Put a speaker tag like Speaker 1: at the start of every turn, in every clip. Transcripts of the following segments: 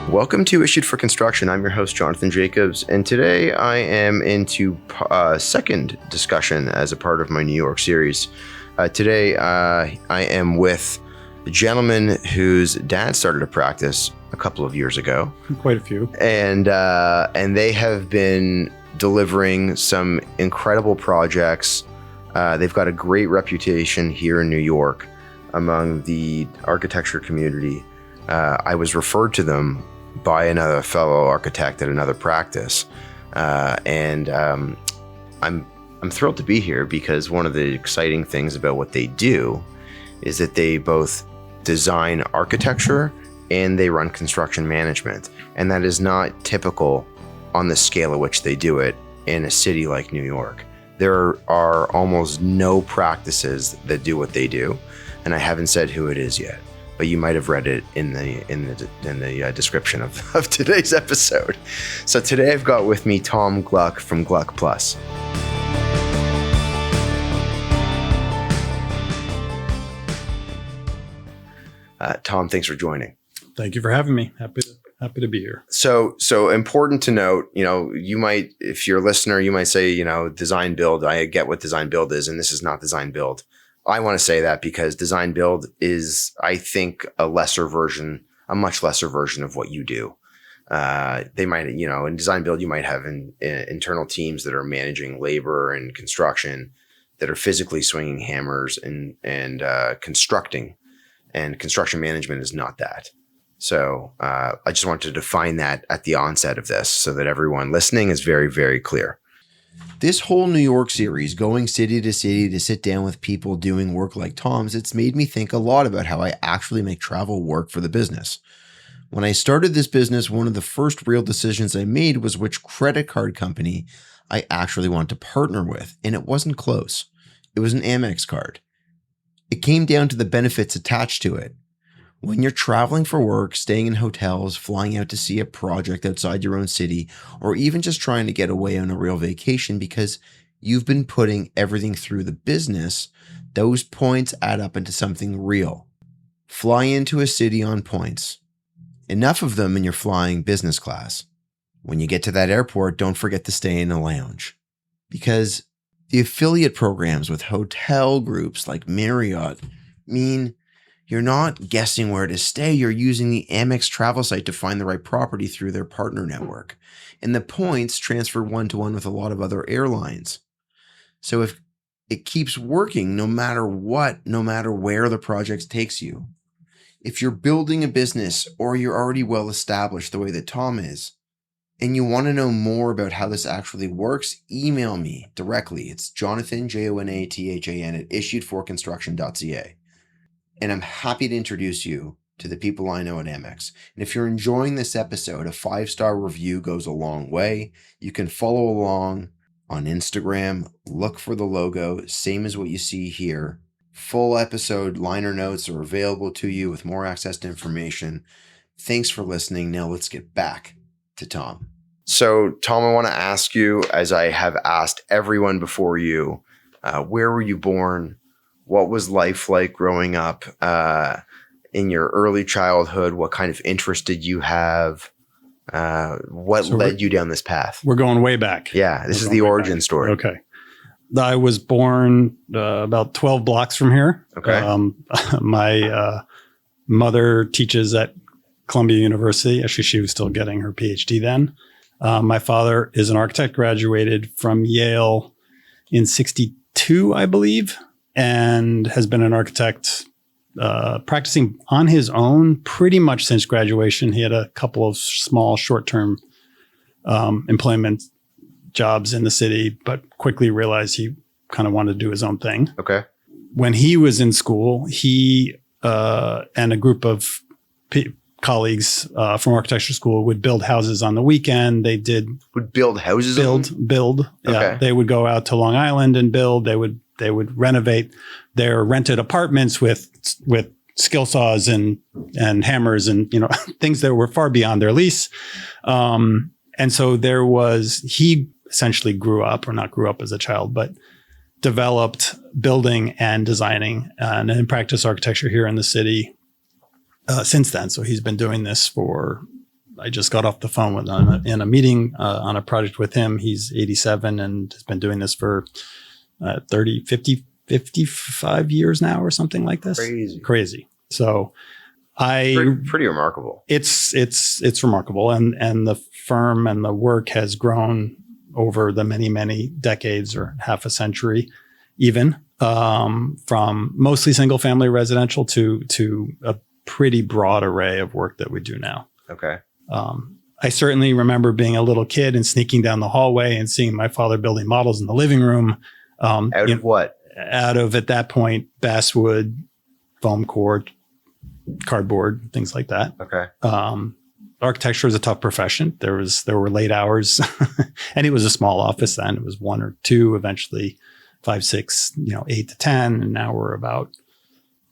Speaker 1: Welcome to Issued for Construction. I'm your host, Jonathan Jacobs, and today I am into second discussion as a part of my New York series. Today I am with a gentleman whose dad started a practice a couple of years ago.
Speaker 2: Quite a few.
Speaker 1: And they have been delivering some incredible projects. They've got a great reputation here in New York among the architecture community. I was referred to them by another fellow architect at another practice. And I'm thrilled to be here because one of the exciting things about what they do is that they both design architecture and they run construction management. And that is not typical on the scale at which they do it in a city like New York. There are almost no practices that do what they do. And I haven't said who it is yet, but you might have read it in the description of today's episode. So today I've got with me Tom Gluck from Gluck Plus. Tom, thanks for joining.
Speaker 2: Thank you for having me. Happy to be here.
Speaker 1: So important to note, you might, if you're a listener, you might say, design build. I get what design build is, and this is not design build. I want to say that because design build is, I think, a much lesser version of what you do. They might, in design build, you might have internal teams that are managing labor and construction, that are physically swinging hammers and constructing, and construction management is not that. So I just wanted to define that at the onset of this so that everyone listening is very, very clear. This whole New York series, going city to sit down with people doing work like Tom's, it's made me think a lot about how I actually make travel work for the business. When I started this business, one of the first real decisions I made was which credit card company I actually want to partner with, and it wasn't close. It was an Amex card. It came down to the benefits attached to it. When you're traveling for work, staying in hotels, flying out to see a project outside your own city, or even just trying to get away on a real vacation because you've been putting everything through the business, those points add up into something real. Fly into a city on points. Enough of them and you're flying business class. When you get to that airport, don't forget to stay in a lounge. Because the affiliate programs with hotel groups like Marriott mean you're not guessing where to stay. You're using the Amex travel site to find the right property through their partner network. And the points transfer one-to-one with a lot of other airlines. So if it keeps working, no matter what, no matter where the project takes you. If you're building a business or you're already well established the way that Tom is, and you want to know more about how this actually works, email me directly. It's Jonathan, Jonathan, at issuedforconstruction.ca. And I'm happy to introduce you to the people I know at Amex. And if you're enjoying this episode, a 5-star review goes a long way. You can follow along on Instagram. Look for the logo, same as what you see here. Full episode liner notes are available to you with more access to information. Thanks for listening. Now let's get back to Tom. So, Tom, I want to ask you, as I have asked everyone before you, where were you born? What was life like growing up in your early childhood? What kind of interest did you have? What led you down this path?
Speaker 2: We're going way back.
Speaker 1: Yeah, this is the origin story.
Speaker 2: Okay. I was born about 12 blocks from here.
Speaker 1: Okay.
Speaker 2: My mother teaches at Columbia University. Actually, she was still getting her PhD then. My father is an architect, graduated from Yale in 1962, I believe. And has been an architect practicing on his own pretty much since graduation. He had a couple of small short-term employment jobs in the city, but quickly realized he kind of wanted to do his own thing.
Speaker 1: Okay.
Speaker 2: When he was in school, he and a group of colleagues from architecture school would build houses on the weekend.
Speaker 1: Would build houses?
Speaker 2: Build.
Speaker 1: Okay.
Speaker 2: Yeah. They would go out to Long Island and build. They would renovate their rented apartments with skill saws and hammers and, things that were far beyond their lease. And so he essentially grew up as a child, but developed building and designing and practiced architecture here in the city since then. So he's been doing this for I just got off the phone with in a meeting on a project with him. He's 87 and has been doing this for 30, 50, 55 years now or something like this. Crazy. So
Speaker 1: pretty remarkable.
Speaker 2: It's remarkable. And the firm and the work has grown over the many, many decades or half a century, even from mostly single family residential to a pretty broad array of work that we do now.
Speaker 1: Okay.
Speaker 2: I certainly remember being a little kid and sneaking down the hallway and seeing my father building models in the living room.
Speaker 1: Out of what?
Speaker 2: Out of, at that point, basswood, foam core, cardboard, things like that.
Speaker 1: Okay.
Speaker 2: Architecture is a tough profession. There were late hours and it was a small office then. It was 1 or 2, eventually 5, 6, 8 to 10. And now we're about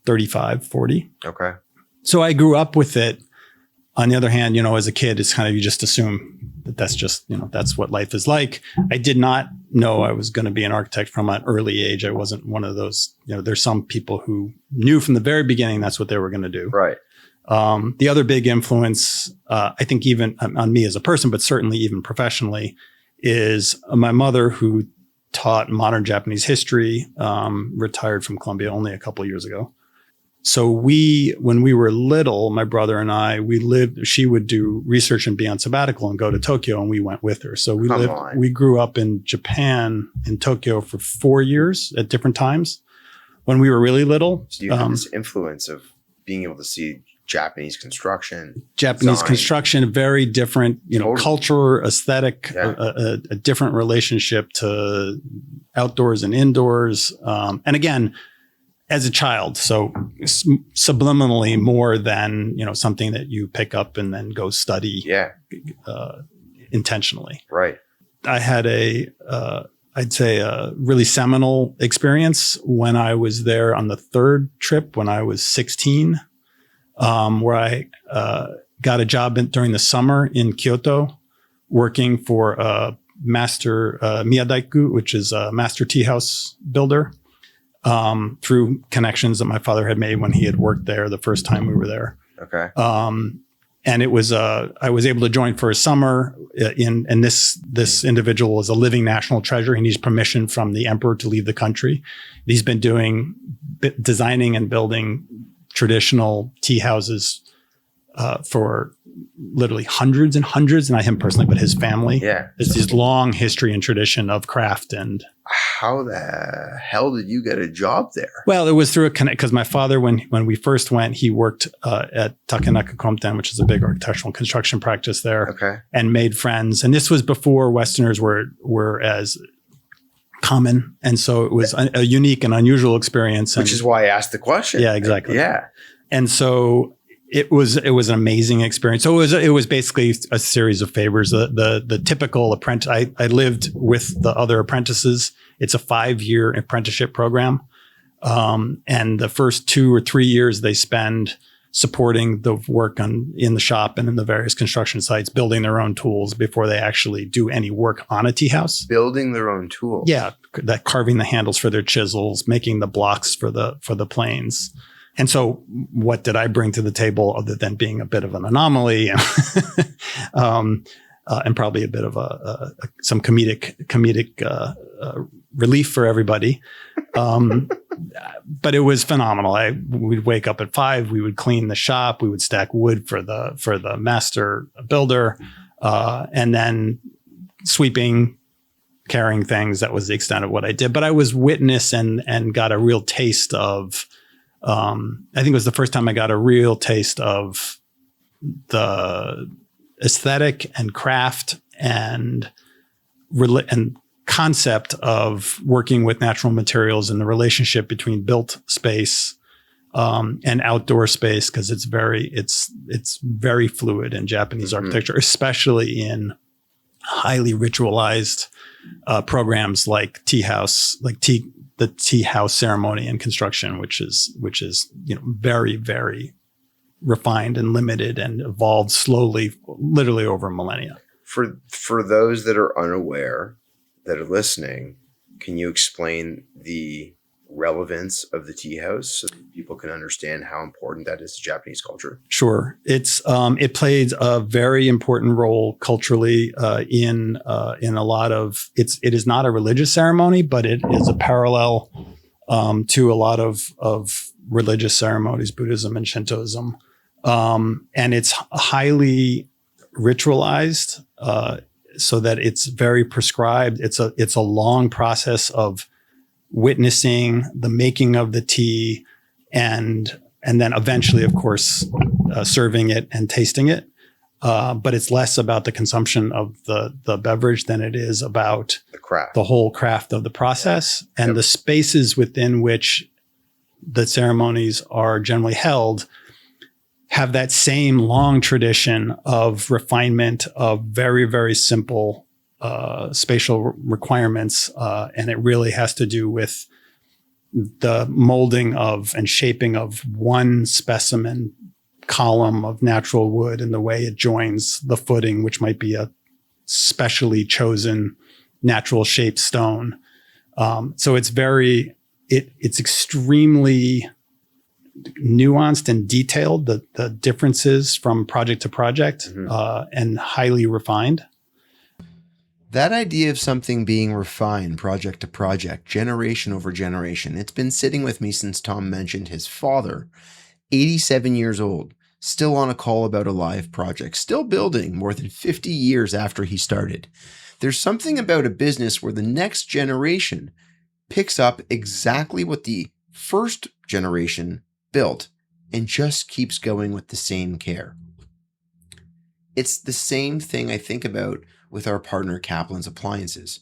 Speaker 2: 35, 40.
Speaker 1: Okay. So
Speaker 2: I grew up with it. On the other hand, as a kid, it's kind of, you just assume that that's just, that's what life is like. I did not know I was going to be an architect from an early age. I wasn't one of those, there's some people who knew from the very beginning that's what they were going to do.
Speaker 1: Right.
Speaker 2: The other big influence, I think even on me as a person, but certainly even professionally, is my mother, who taught modern Japanese history, retired from Columbia only a couple of years ago. So when we were little, my brother and I, she would do research and be on sabbatical and go to Tokyo, and we went with her. So we grew up in Japan, in Tokyo, for 4 years at different times when we were really little.
Speaker 1: So you had this influence of being able to see Japanese construction, very different, totally. Culture, aesthetic, a different relationship to outdoors and indoors. And again, as a child, so subliminally more than, something that you pick up and then go study intentionally. Right.
Speaker 2: I had I'd say a really seminal experience when I was there on the 3rd trip when I was 16, where I got a job during the summer in Kyoto, working for a master Miyadaiku, which is a master tea house builder, through connections that my father had made when he had worked there the first time we were there.
Speaker 1: Okay.
Speaker 2: And it was I was able to join for a summer. And this individual was a living national treasure. He needs permission from the emperor to leave the country. He's been designing and building traditional tea houses for literally hundreds and hundreds, not him personally, but his family.
Speaker 1: Yeah.
Speaker 2: There's this long history and tradition of craft. And
Speaker 1: how the hell did you get a job there?
Speaker 2: Well, it was through a connect, because my father, when we first went, he worked at Takenaka Komten, which is a big architectural and construction practice there.
Speaker 1: Okay.
Speaker 2: And made friends. And this was before Westerners were as common. And so it was a unique and unusual experience.
Speaker 1: Which is why I asked the question.
Speaker 2: Yeah, exactly.
Speaker 1: Yeah.
Speaker 2: And so it was an amazing experience. So it was basically a series of favors. The typical apprentice. I lived with the other apprentices. It's a 5-year apprenticeship program, and the first 2 or 3 years they spend supporting the work in the shop and in the various construction sites, building their own tools before they actually do any work on a tea house.
Speaker 1: Building their own tools.
Speaker 2: Yeah, that carving the handles for their chisels, making the blocks for the planes. And so what did I bring to the table other than being a bit of an anomaly and, and probably a bit of some comedic relief for everybody. But it was phenomenal. We'd wake up at 5, we would clean the shop, we would stack wood for the master builder, and then sweeping, carrying things. That was the extent of what I did. But I was witness and got a real taste of, I think it was the first time I got a real taste of the aesthetic and craft and concept of working with natural materials and the relationship between built space and outdoor space, because it's very fluid in Japanese architecture, especially in highly ritualized programs like tea house, the tea house ceremony and construction, which is very, very refined and limited and evolved slowly, literally over millennia.
Speaker 1: For those that are unaware, that are listening, can you explain the relevance of the tea house so that people can understand how important that is to Japanese culture?
Speaker 2: Sure. It plays a very important role culturally in a lot of it is not a religious ceremony, but it is a parallel to a lot of religious ceremonies, Buddhism and Shintoism. And it's highly ritualized, so that it's very prescribed. It's a long process of witnessing the making of the tea and then eventually, of course, serving it and tasting it. But it's less about the consumption of the beverage than it is about the whole craft of the process and the spaces within which the ceremonies are generally held have that same long tradition of refinement of very, very simple spatial requirements. And it really has to do with the molding of and shaping of one specimen column of natural wood and the way it joins the footing, which might be a specially chosen natural shaped stone. So it's it's extremely nuanced and detailed, the differences from project to project, and highly refined.
Speaker 3: That idea of something being refined project to project, generation over generation, it's been sitting with me since Tom mentioned his father, 87 years old, still on a call about a live project, still building more than 50 years after he started. There's something about a business where the next generation picks up exactly what the first generation built and just keeps going with the same care. It's the same thing I think about with our partner Kaplan's Appliances.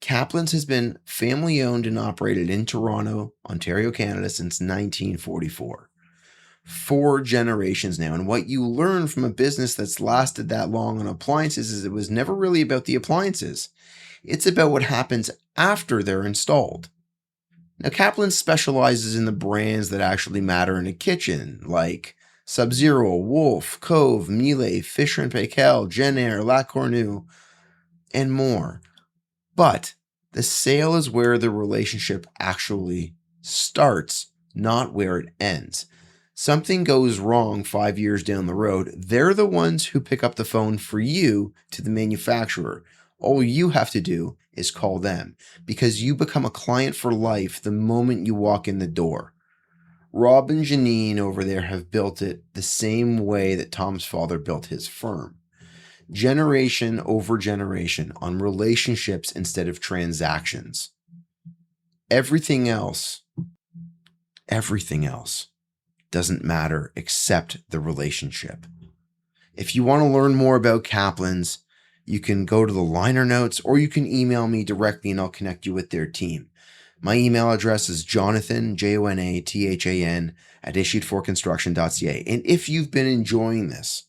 Speaker 3: Kaplan's has been family owned and operated in Toronto, Ontario, Canada since 1944. 4 generations now. And what you learn from a business that's lasted that long on appliances is it was never really about the appliances. It's about what happens after they're installed. Now, Kaplan specializes in the brands that actually matter in a kitchen, like Sub-Zero, Wolf, Cove, Miele, Fisher & Paykel, Jenn-Air, La Cornue, and more. But the sale is where the relationship actually starts, not where it ends. Something goes wrong 5 years down the road, they're the ones who pick up the phone for you to the manufacturer. All you have to do is call them because you become a client for life the moment you walk in the door. Rob and Janine over there have built it the same way that Tom's father built his firm. Generation over generation on relationships instead of transactions. Everything else doesn't matter except the relationship. If you want to learn more about Kaplan's, you can go to the liner notes or you can email me directly and I'll connect you with their team. My email address is Jonathan, Jonathan, @issuedforconstruction.ca. And if you've been enjoying this,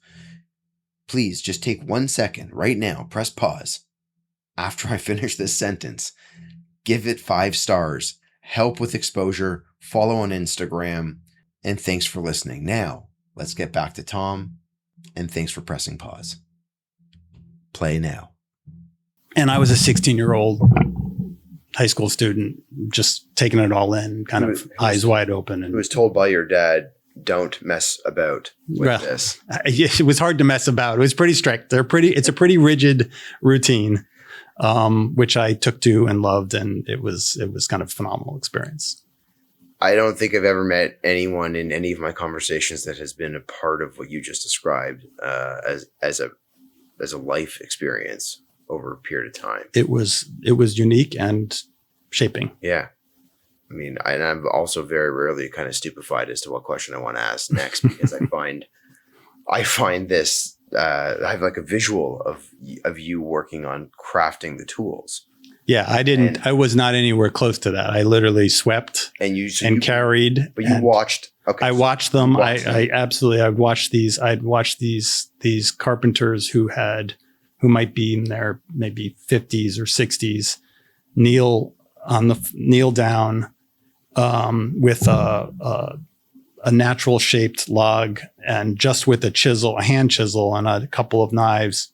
Speaker 3: please just take 1 second right now, press pause. After I finish this sentence, give it 5 stars, help with exposure, follow on Instagram, and thanks for listening. Now, let's get back to Tom, and thanks for pressing pause. Play now.
Speaker 2: And I was a 16-year-old high school student, just taking it all in, kind of eyes wide open. And
Speaker 1: Who was told by your dad, don't mess about with this.
Speaker 2: It was hard to mess about. It was pretty strict. It's a pretty rigid routine, which I took to and loved. And it was kind of a phenomenal experience.
Speaker 1: I don't think I've ever met anyone in any of my conversations that has been a part of what you just described as a life experience over a period of time.
Speaker 2: It was unique and shaping.
Speaker 1: Yeah. I mean, and I'm also very rarely kind of stupefied as to what question I want to ask next because I find this, I have like a visual of you working on crafting the tools.
Speaker 2: Yeah, I was not anywhere close to that. I literally swept and carried.
Speaker 1: But you watched. Okay.
Speaker 2: I watched them. I'd watched these carpenters who might be in their maybe 50s or 60s kneel down with a natural shaped log and just with a hand chisel and a couple of knives,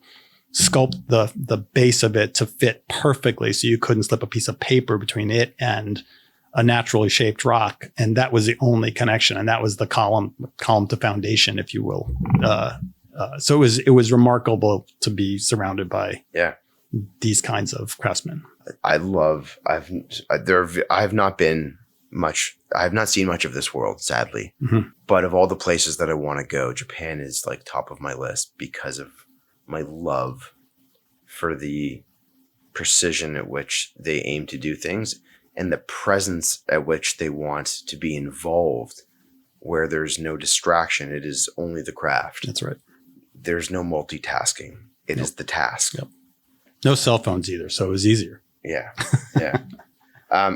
Speaker 2: sculpt the base of it to fit perfectly so you couldn't slip a piece of paper between it and a naturally shaped rock, and that was the only connection, and that was the column to foundation, if you will. So it was remarkable to be surrounded by these kinds of craftsmen.
Speaker 1: I have not seen much of this world, sadly.
Speaker 2: Mm-hmm.
Speaker 1: But of all the places that I want to go, Japan is like top of my list because of my love for the precision at which they aim to do things and the presence at which they want to be involved, where there's no distraction. It is only the craft.
Speaker 2: That's right.
Speaker 1: There's no multitasking. It is the task.
Speaker 2: Yep. No cell phones either, so it was easier.
Speaker 1: Yeah. Yeah.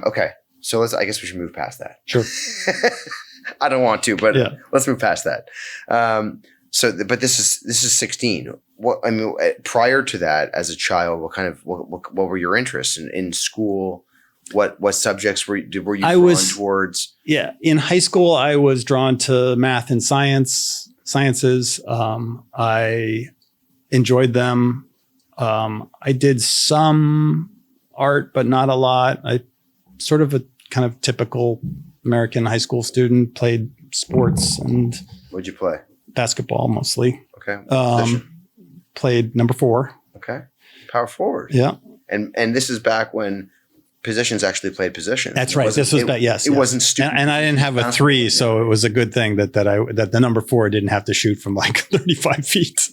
Speaker 1: Okay. So I guess we should move past that.
Speaker 2: Sure.
Speaker 1: I don't want to, but let's move past that. But this is 16. Prior to that, as a child, what were your interests in school? What subjects were you drawn towards?
Speaker 2: Yeah. In high school, I was drawn to math and sciences. I enjoyed them. I did some art, but not a lot. I sort of a kind of typical American high school student, played sports and
Speaker 1: What'd you play?
Speaker 2: Basketball mostly.
Speaker 1: Okay.
Speaker 2: Played number 4.
Speaker 1: Okay. Power forward.
Speaker 2: Yeah.
Speaker 1: And this is back when positions actually played positions.
Speaker 2: That's right. This was back. Yes.
Speaker 1: It wasn't stupid.
Speaker 2: And I didn't have a 3, so it was a good thing that the number 4 didn't have to shoot from like 35 feet.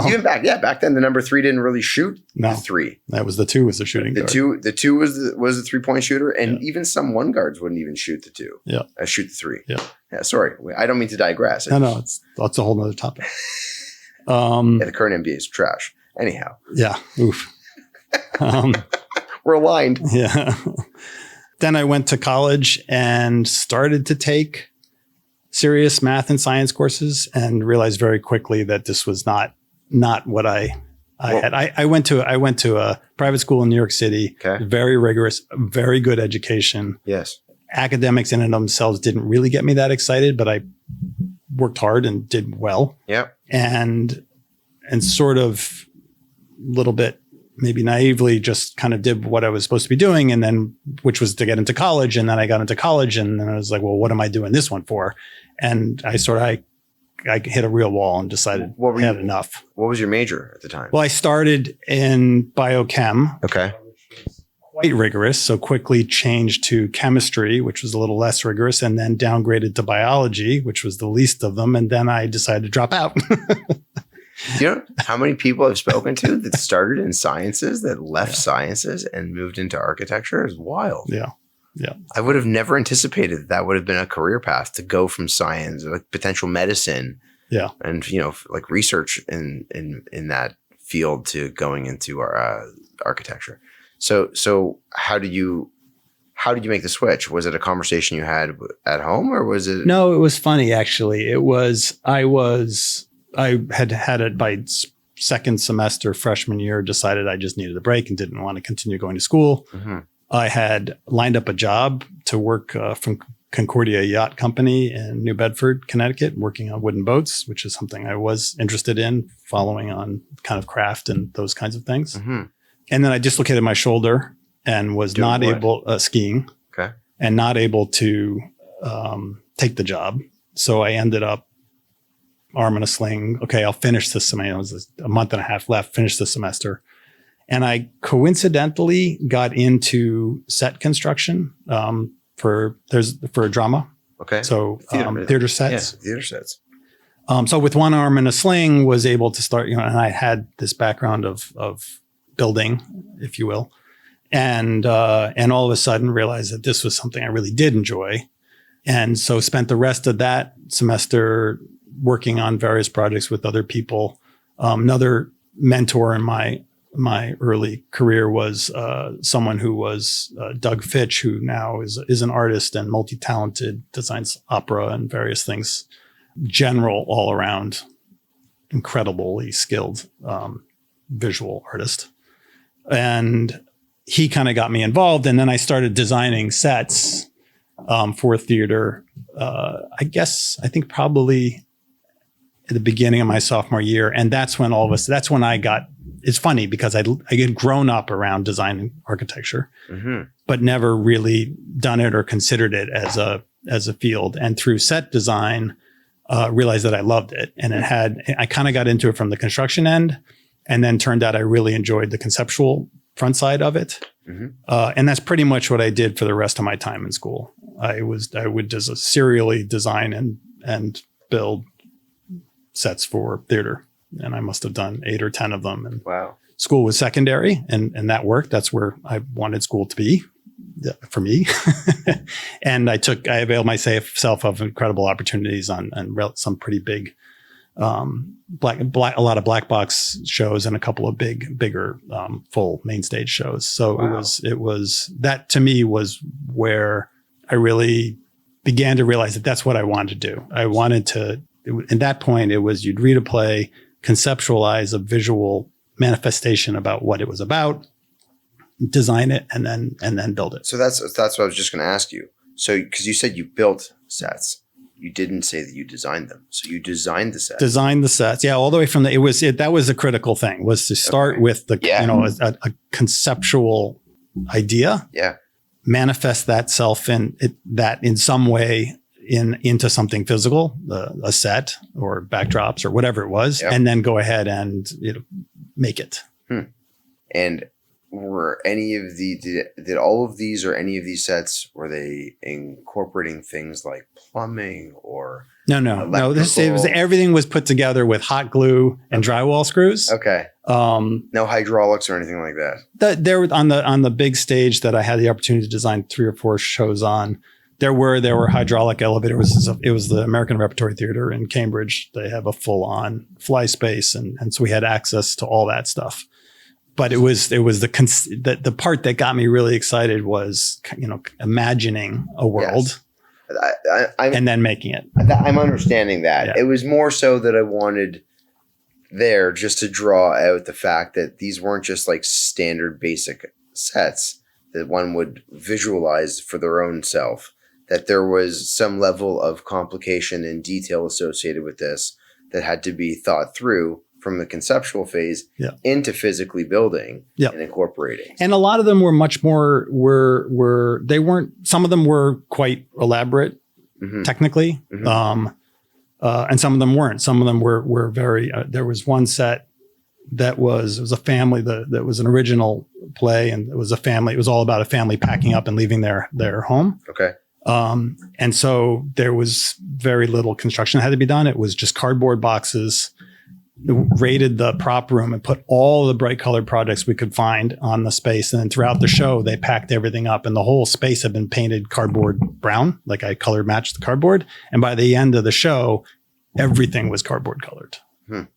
Speaker 1: Even back then the number 3 didn't really shoot the 3.
Speaker 2: That was the 2 was the shooting guard.
Speaker 1: The 2 was the 3-point shooter, and even some 1 guards wouldn't even shoot the 2.
Speaker 2: Yeah.
Speaker 1: Shoot the 3.
Speaker 2: Yeah.
Speaker 1: Yeah. Sorry, I don't mean to digress.
Speaker 2: No, that's a whole nother topic.
Speaker 1: The current NBA is trash. Anyhow.
Speaker 2: Yeah. Oof.
Speaker 1: We're aligned.
Speaker 2: Yeah. Then I went to college and started to take serious math and science courses, and realized very quickly that this was not what I had. I went to a private school in New York City.
Speaker 1: Okay.
Speaker 2: Very rigorous, very good education.
Speaker 1: Yes.
Speaker 2: Academics in and of themselves didn't really get me that excited, but I worked hard and did well.
Speaker 1: Yep.
Speaker 2: And sort of a little bit maybe naively just kind of did what I was supposed to be doing, and then which was to get into college. And then I got into college, and then I was like, well, what am I doing this one for? And I hit a real wall and decided I had enough.
Speaker 1: What was your major at the time?
Speaker 2: Well, I started in biochem.
Speaker 1: Okay.
Speaker 2: Which was quite rigorous. So quickly changed to chemistry, which was a little less rigorous, and then downgraded to biology, which was the least of them. And then I decided to drop out.
Speaker 1: Do you know how many people I've spoken to that started in sciences, that left sciences and moved into architecture? Is wild.
Speaker 2: Yeah. Yeah.
Speaker 1: I would have never anticipated that would have been a career path, to go from science, like potential medicine. Yeah. And, like research in that field, to going into our architecture. So how did you make the switch? Was it a conversation you had at home, or was it? No,
Speaker 2: it was funny, actually. I had it by second semester, freshman year, decided I just needed a break and didn't want to continue going to school. Mm-hmm. I had lined up a job to work from Concordia Yacht Company in New Bedford, Connecticut, working on wooden boats, which is something I was interested in, following on kind of craft and those kinds of things. Mm-hmm. And then I dislocated my shoulder and was skiing. Okay. And not able to take the job. So I ended up arm in a sling. Okay, I'll finish this semester. It was a month and a half left, finish the semester. And I coincidentally got into set construction for a drama. Okay. So theater sets.
Speaker 1: Yeah, theater sets.
Speaker 2: So with one arm in a sling, was able to start, and I had this background of building, if you will. And all of a sudden realized that this was something I really did enjoy. And so spent the rest of that semester working on various projects with other people. Another mentor in my early career was someone who was Doug Fitch, who now is an artist and multi-talented, designs opera and various things. General, all around, incredibly skilled visual artist. And he kind of got me involved. And then I started designing sets for theater. I think probably at the beginning of my sophomore year. And that's when that's when I got it's funny because I had grown up around design and architecture, but never really done it or considered it as a field. And through set design, realized that I loved it. And I kind of got into it from the construction end, and then turned out I really enjoyed the conceptual front side of it. And that's pretty much what I did for the rest of my time in school. I would just serially design and build sets for theater. And I must have done 8 or 10 of them. And
Speaker 1: wow.
Speaker 2: School was secondary, and that worked. That's where I wanted school to be for me. And I availed myself of incredible opportunities on some pretty big, a lot of black box shows and a couple of bigger full main stage shows. So wow. it was that to me was where I really began to realize that that's what I wanted to do. I wanted to, at that point, it was you'd read a play, conceptualize a visual manifestation about what it was about, design it, and then build it.
Speaker 1: So that's what I was just going to ask you. So because you said you built sets, you didn't say that you designed them. So you designed the sets. Designed the sets,
Speaker 2: yeah, all the way from that was a critical thing, was to start with a conceptual idea, manifest that self in some way into something physical, a set or backdrops or whatever it was, and then go ahead and make it.
Speaker 1: And were any of did all of these or any of these sets, were they incorporating things like plumbing or
Speaker 2: no? Everything was put together with hot glue and drywall screws.
Speaker 1: Okay. No hydraulics or anything like that.
Speaker 2: There on the big stage that I had the opportunity to design 3 or 4 shows on. There were hydraulic elevators. It was the American Repertory Theater in Cambridge. They have a full-on fly space, and so we had access to all that stuff. But it was the part that got me really excited was imagining a world, and then making it.
Speaker 1: I'm understanding that. Yeah. It was more so that I wanted there just to draw out the fact that these weren't just like standard basic sets that one would visualize for their own self. That there was some level of complication and detail associated with this that had to be thought through from the conceptual phase into physically building and incorporating.
Speaker 2: And a lot of them were much more, some of them were quite elaborate technically. And some of them weren't. Some of them were very, there was one set that was a family that was an original play, and it was a family. It was all about a family packing up and leaving their home.
Speaker 1: Okay.
Speaker 2: And so there was very little construction that had to be done. It was just cardboard boxes, raided the prop room and put all the bright colored projects we could find on the space. And then throughout the show, they packed everything up, and the whole space had been painted cardboard brown, like I color matched the cardboard. And by the end of the show, everything was cardboard colored.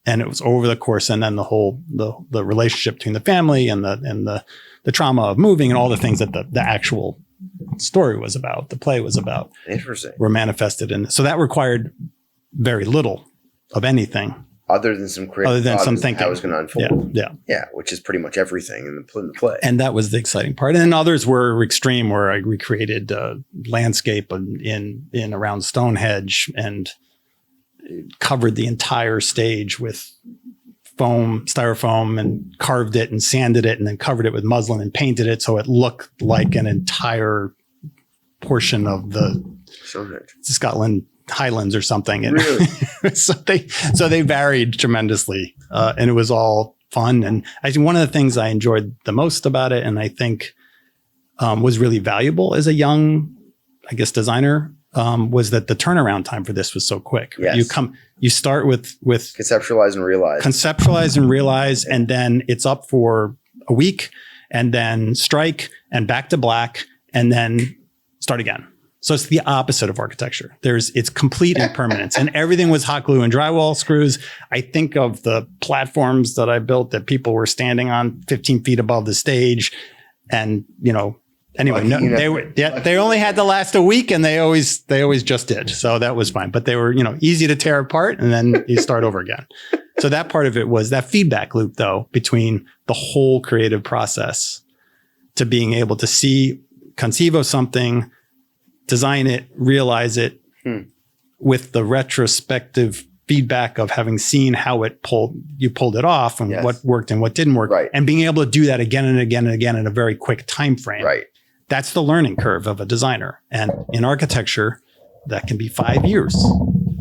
Speaker 2: And it was over the course. And then the relationship between the family and the trauma of moving and all the things that the actual story was about, the play was about,
Speaker 1: interesting,
Speaker 2: were manifested in. So that required very little of anything.
Speaker 1: Other than some creative,
Speaker 2: thinking
Speaker 1: how it was going to unfold.
Speaker 2: Yeah,
Speaker 1: which is pretty much everything in the play.
Speaker 2: And that was the exciting part. And then others were extreme, where I recreated landscape in around Stonehenge and covered the entire stage with styrofoam, and carved it and sanded it, and then covered it with muslin and painted it so it looked like an entire portion of the Scotland Highlands or something. And
Speaker 1: really?
Speaker 2: so they varied tremendously, and it was all fun. And I think one of the things I enjoyed the most about it, and I think was really valuable as a young, designer, was that the turnaround time for this was so quick.
Speaker 1: Yes.
Speaker 2: You start with
Speaker 1: conceptualize and realize, and then it's up for a week, and then strike and back to black, and then start again. So it's the opposite of architecture. It's complete impermanence, and everything was hot glue and drywall screws. I think of the platforms that I built that people were standing on 15 feet above the stage, and anyway, they only had to last a week, and they always just did. So that was fine, but they were easy to tear apart, and then you start over again. So that part of it was that feedback loop, though, between the whole creative process to being able to conceive of something, design it, realize it, with the retrospective
Speaker 2: feedback of having seen how you pulled it off and what worked and what didn't work,
Speaker 1: Right.
Speaker 2: and being able to do that again and again and again in a very quick time frame.
Speaker 1: Right.
Speaker 2: That's the learning curve of a designer. And in architecture, that can be 5 years.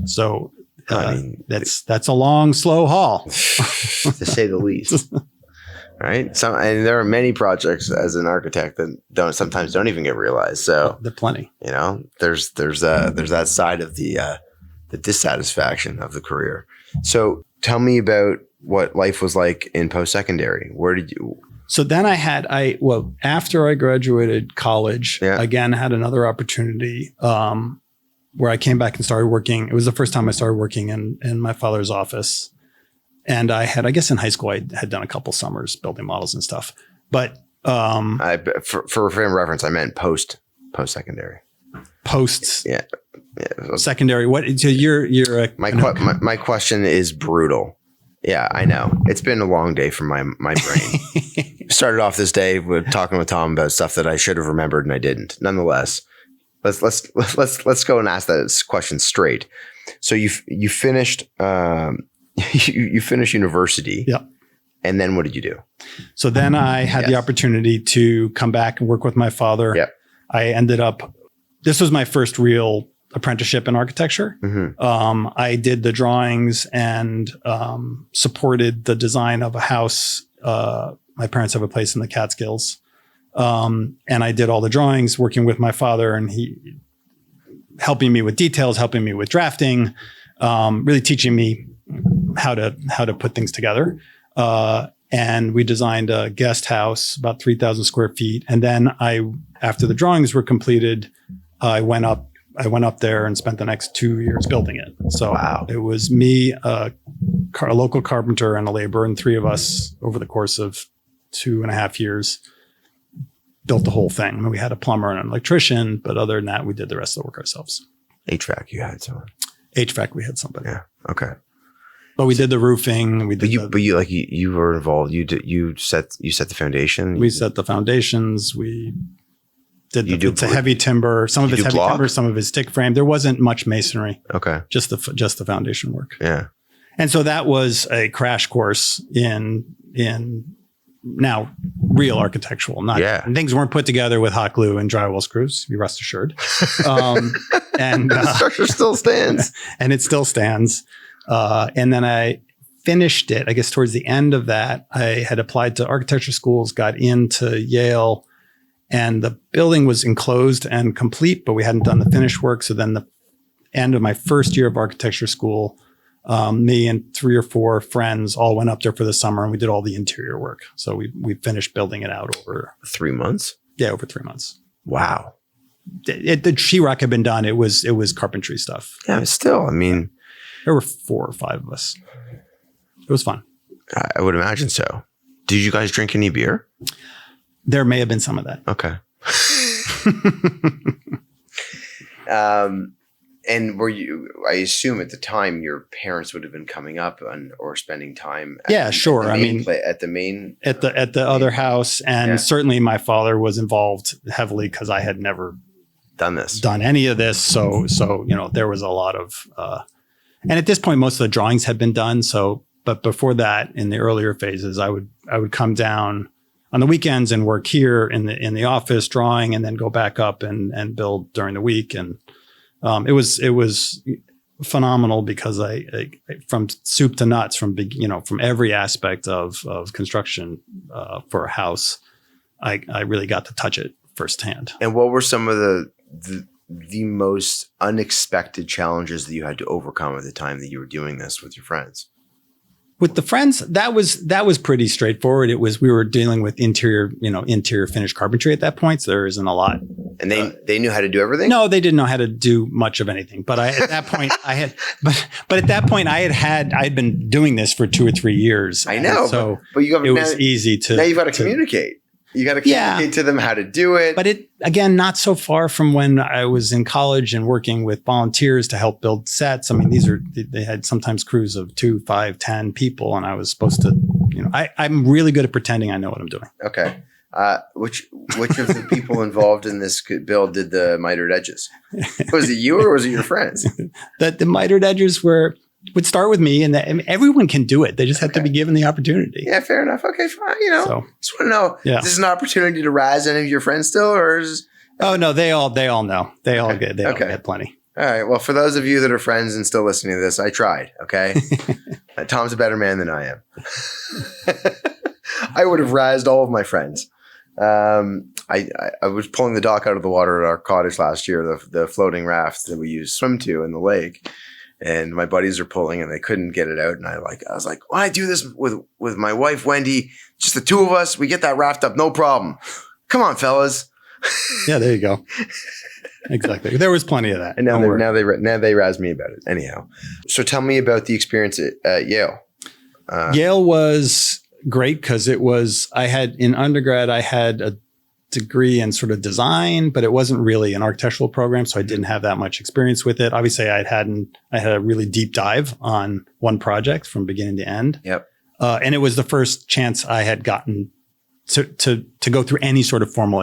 Speaker 2: So that's a long, slow haul,
Speaker 1: to say the least. Right. And there are many projects as an architect that sometimes don't even get realized. So
Speaker 2: there are plenty.
Speaker 1: There's that side of the dissatisfaction of the career. So tell me about what life was like in post-secondary. Where did you?
Speaker 2: So then after I graduated college, again, had another opportunity where I came back and started working. It was the first time I started working in my father's office. And I guess in high school, I had done a couple summers building models and stuff. But
Speaker 1: for frame of reference, I meant post-secondary.
Speaker 2: Posts.
Speaker 1: Yeah.
Speaker 2: Secondary. What? So you're
Speaker 1: my question is brutal. Yeah, I know. It's been a long day for my brain. Started off this day with talking with Tom about stuff that I should have remembered and I didn't. Nonetheless, let's go and ask that question straight. So you finished you finished university.
Speaker 2: Yeah.
Speaker 1: And then what did you do?
Speaker 2: So then I had the opportunity to come back and work with my father.
Speaker 1: Yeah.
Speaker 2: I ended up. This was my first real apprenticeship in architecture.
Speaker 1: Mm-hmm.
Speaker 2: I did the drawings and supported the design of a house. My parents have a place in the Catskills. And I did all the drawings working with my father, and he helping me with details, helping me with drafting, really teaching me how to put things together. And we designed a guest house, about 3,000 square feet. And then after the drawings were completed, I went up there and spent the next 2 years building it. So It was me, a local carpenter and a laborer, and three of us over the course of 2.5 years built the whole thing. I mean, we had a plumber and an electrician, but other than that, we did the rest of the work ourselves.
Speaker 1: HVAC, you had someone.
Speaker 2: HVAC, we had somebody.
Speaker 1: Yeah. Okay.
Speaker 2: But we did the roofing.
Speaker 1: You were involved. You set the foundation.
Speaker 2: We set the foundations. We did. It's a heavy timber. Some of it's heavy timber. Some of it's stick frame. There wasn't much masonry.
Speaker 1: Okay.
Speaker 2: Just the foundation work.
Speaker 1: Yeah.
Speaker 2: And so that was a crash course in now real architectural. Things weren't put together with hot glue and drywall screws. You rest assured. And
Speaker 1: the structure still stands,
Speaker 2: and it still stands. And then I finished it. I guess towards the end of that, I had applied to architecture schools, got into Yale, and the building was enclosed and complete, but we hadn't done the finish work. So then the end of my first year of architecture school, me and 3 or 4 friends all went up there for the summer, and we did all the interior work. So we finished building it out over
Speaker 1: 3 months.
Speaker 2: Yeah, over 3 months.
Speaker 1: Wow.
Speaker 2: The sheetrock had been done. It was carpentry stuff.
Speaker 1: Yeah, but still, I mean,
Speaker 2: there were 4 or 5 of us. It was fun.
Speaker 1: I would imagine so. Did you guys drink any beer?
Speaker 2: There may have been some of that.
Speaker 1: Okay. And were you? I assume at the time your parents would have been coming up or spending time.
Speaker 2: At the other house, and certainly my father was involved heavily because I had never done any of this. So there was a lot of, and at this point most of the drawings had been done. So, but before that, in the earlier phases, I would come down on the weekends and work here in the office drawing, and then go back up and build during the week. And it was phenomenal because I from soup to nuts, from every aspect of construction for a house, I really got to touch it firsthand.
Speaker 1: And what were some of the most unexpected challenges that you had to overcome at the time that you were doing this with your friends?
Speaker 2: With the friends, that was pretty straightforward. We were dealing with interior finished carpentry at that point, so there isn't a lot.
Speaker 1: And they knew how to do everything?
Speaker 2: No, they didn't know how to do much of anything. But at that point I'd been doing this for 2 or 3 years.
Speaker 1: I know.
Speaker 2: So it was easy to.
Speaker 1: Now you've got to communicate. You got to communicate to them how to do it.
Speaker 2: But it, again, not so far from when I was in college and working with volunteers to help build sets. I mean, they had sometimes crews of 2, 5, 10 people, and I was supposed to, I'm really good at pretending I know what I'm doing.
Speaker 1: Okay. Which of the people involved in this build did the mitered edges? Was it you or was it your friends?
Speaker 2: The mitered edges were would start with me, and everyone can do it. They just have to be given the opportunity.
Speaker 1: Yeah, fair enough. Okay, fine. Just want to know,
Speaker 2: yeah.
Speaker 1: Is this an opportunity to razz any of your friends still, or is?
Speaker 2: Oh no, they all know. They all get plenty.
Speaker 1: All right. Well, for those of you that are friends and still listening to this, I tried. Okay, Tom's a better man than I am. I would have razzed all of my friends. I was pulling the dock out of the water at our cottage last year, the floating raft that we used to swim to in the lake. And my buddies are pulling and they couldn't get it out. And I was like, why I do this with my wife, Wendy, just the two of us, we get that raft up, no problem. Come on, fellas.
Speaker 2: Yeah, there you go. Exactly. There was plenty of that.
Speaker 1: And now they razz me about it. Anyhow. So tell me about the experience at Yale.
Speaker 2: Yale was great because in undergrad, I had a degree in sort of design, but it wasn't really an architectural program. So I didn't have that much experience with it. Obviously I had a really deep dive on one project from beginning to end.
Speaker 1: Yep.
Speaker 2: And it was the first chance I had gotten to go through any sort of formal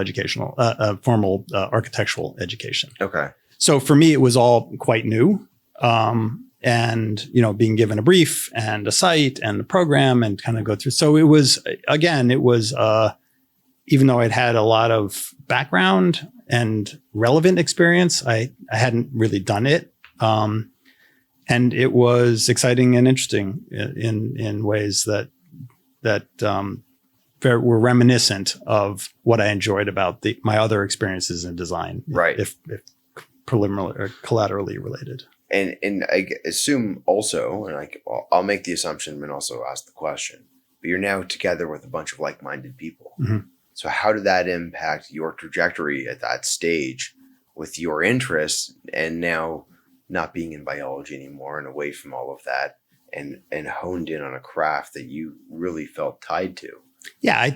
Speaker 2: architectural education.
Speaker 1: Okay.
Speaker 2: So for me, it was all quite new. And, being given a brief and a site and the program and kind of go through. So it was, even though I'd had a lot of background and relevant experience, I hadn't really done it. And it was exciting and interesting in ways that were reminiscent of what I enjoyed about my other experiences in design.
Speaker 1: Right.
Speaker 2: If preliminarily or collaterally related.
Speaker 1: And I assume also, and I'll make the assumption and also ask the question, but you're now together with a bunch of like-minded people.
Speaker 2: Mm-hmm.
Speaker 1: So how did that impact your trajectory at that stage with your interests and now not being in biology anymore and away from all of that and honed in on a craft that you really felt tied to?
Speaker 2: Yeah, I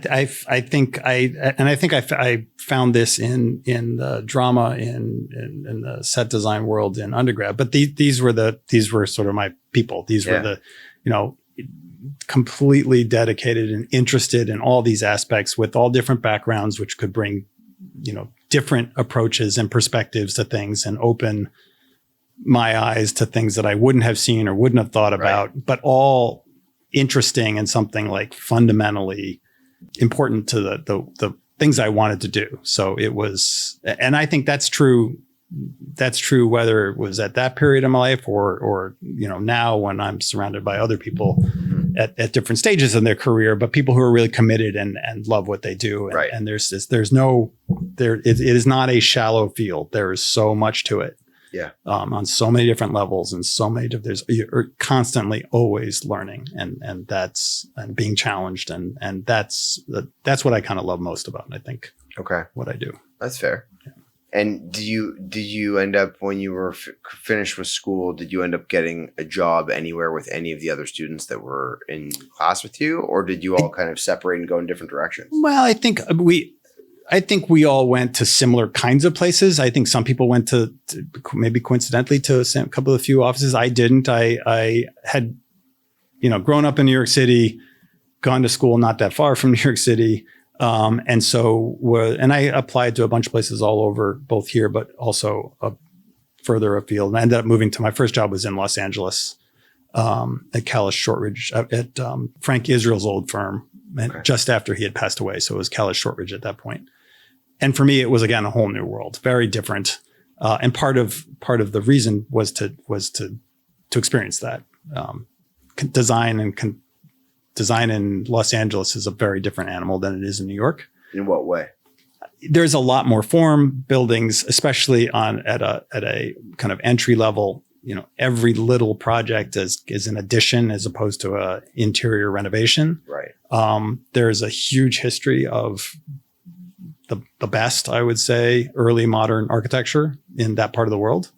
Speaker 2: think I found this in the drama in the set design world in undergrad. But these were sort of my people. These were the, completely dedicated and interested in all these aspects with all different backgrounds, which could bring, different approaches and perspectives to things and open my eyes to things that I wouldn't have seen or wouldn't have thought about, but all interesting and something like fundamentally important to the things I wanted to do. So it was, and I think that's true. That's true whether it was at that period of my life or now when I'm surrounded by other people at different stages in their career, but people who are really committed and love what they do. And, and it is not a shallow field. There is so much to it.
Speaker 1: Yeah.
Speaker 2: On so many different levels and so many you're constantly always learning and being challenged. And that's what I kind of love most about, I think.
Speaker 1: Okay.
Speaker 2: What I do.
Speaker 1: That's fair. Yeah. And did you end up, when you were finished with school, did you end up getting a job anywhere with any of the other students that were in class with you, or did you all kind of separate and go in different directions?
Speaker 2: Well, I think we all went to similar kinds of places. I think some people went to maybe coincidentally to a couple of few offices. I didn't. I had, grown up in New York City, gone to school not that far from New York City. And I applied to a bunch of places all over, both here, but also further afield. And I ended up moving to my first job was in Los Angeles, at Callis Shortridge, at Frank Israel's old firm, just after he had passed away. So it was Callis Shortridge at that point. And for me, it was again a whole new world, very different. And part of the reason was to experience that. Design in Los Angeles is a very different animal than it is in New York.
Speaker 1: In what way?
Speaker 2: There's a lot more form buildings, especially at a kind of entry level. Every little project is an addition as opposed to a interior renovation.
Speaker 1: Right.
Speaker 2: There's a huge history of the best, I would say, early modern architecture in that part of the world.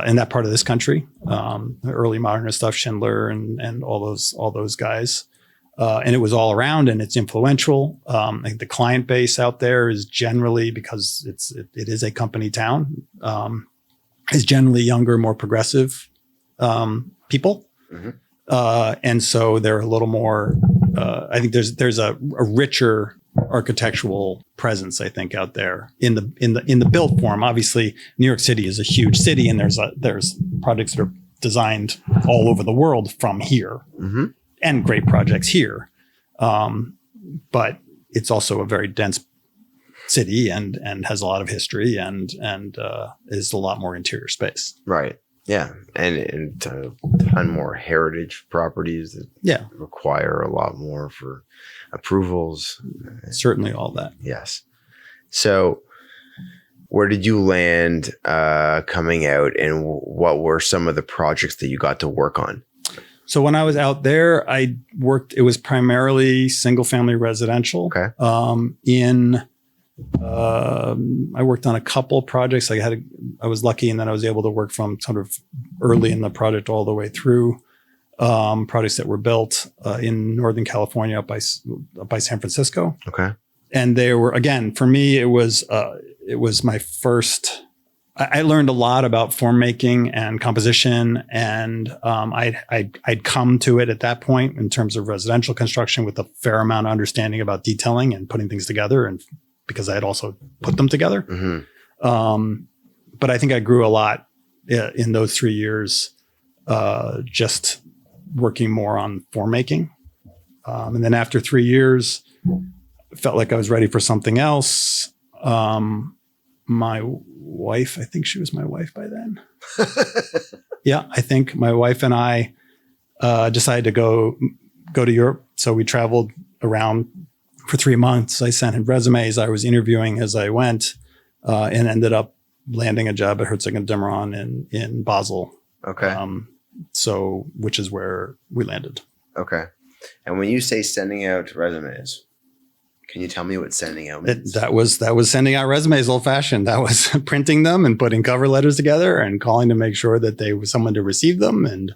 Speaker 2: In that part of this country, the early modernist stuff, Schindler and all those guys, and it was all around, and it's influential. I think the client base out there is generally, because it is a company town, is generally younger, more progressive people, and so they're a little more. I think there's a richer architectural presence, I think, out there in the built form. Obviously, New York City is a huge city, and there's projects that are designed all over the world from here, and great projects here. But it's also a very dense city and has a lot of history and is a lot more interior space.
Speaker 1: Right. Yeah. And a ton more heritage properties that require a lot more for approvals.
Speaker 2: Certainly all that.
Speaker 1: Yes. So where did you land coming out, and what were some of the projects that you got to work on?
Speaker 2: So when I was out there, I worked, it was primarily single family residential.
Speaker 1: Okay.
Speaker 2: I worked on a couple projects. I was lucky in that I was able to work from sort of early in the project all the way through projects that were built in Northern California up by San Francisco.
Speaker 1: Okay.
Speaker 2: And they were, again, for me, it was my first. I learned a lot about form making and composition, and I'd come to it at that point in terms of residential construction with a fair amount of understanding about detailing and putting things together, and because I had also put them together. But I think I grew a lot in those 3 years, just working more on form making. And then after 3 years, I felt like I was ready for something else. My wife, I think she was my wife by then. Yeah, I think my wife and I decided to go to Europe. So we traveled around for 3 months. I sent in resumes. I was interviewing as I went, and ended up landing a job at Herzog & de Meuron in Basel.
Speaker 1: Okay.
Speaker 2: So, which is where we landed.
Speaker 1: Okay. And when you say sending out resumes, can you tell me what sending out means?
Speaker 2: That was sending out resumes old fashioned. That was printing them and putting cover letters together and calling to make sure that they was someone to receive them, and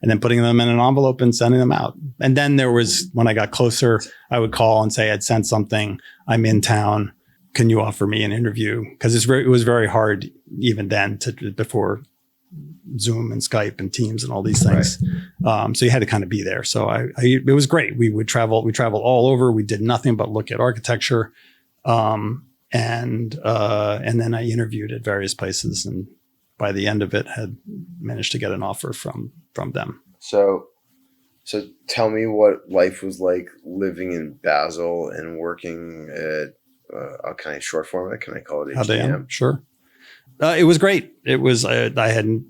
Speaker 2: then putting them in an envelope and sending them out. And then there was, when I got closer, I would call and say, I'd sent something. I'm in town. Can you offer me an interview? Because it was very hard even then before Zoom and Skype and Teams and all these things. Right. So you had to kind of be there. So it was great. We traveled all over. We did nothing but look at architecture. And then I interviewed at various places, and by the end of it had managed to get an offer from them.
Speaker 1: So tell me what life was like living in Basel and working at a kind of short format. Can I call it HDM?
Speaker 2: Sure. It was great. It was, I hadn't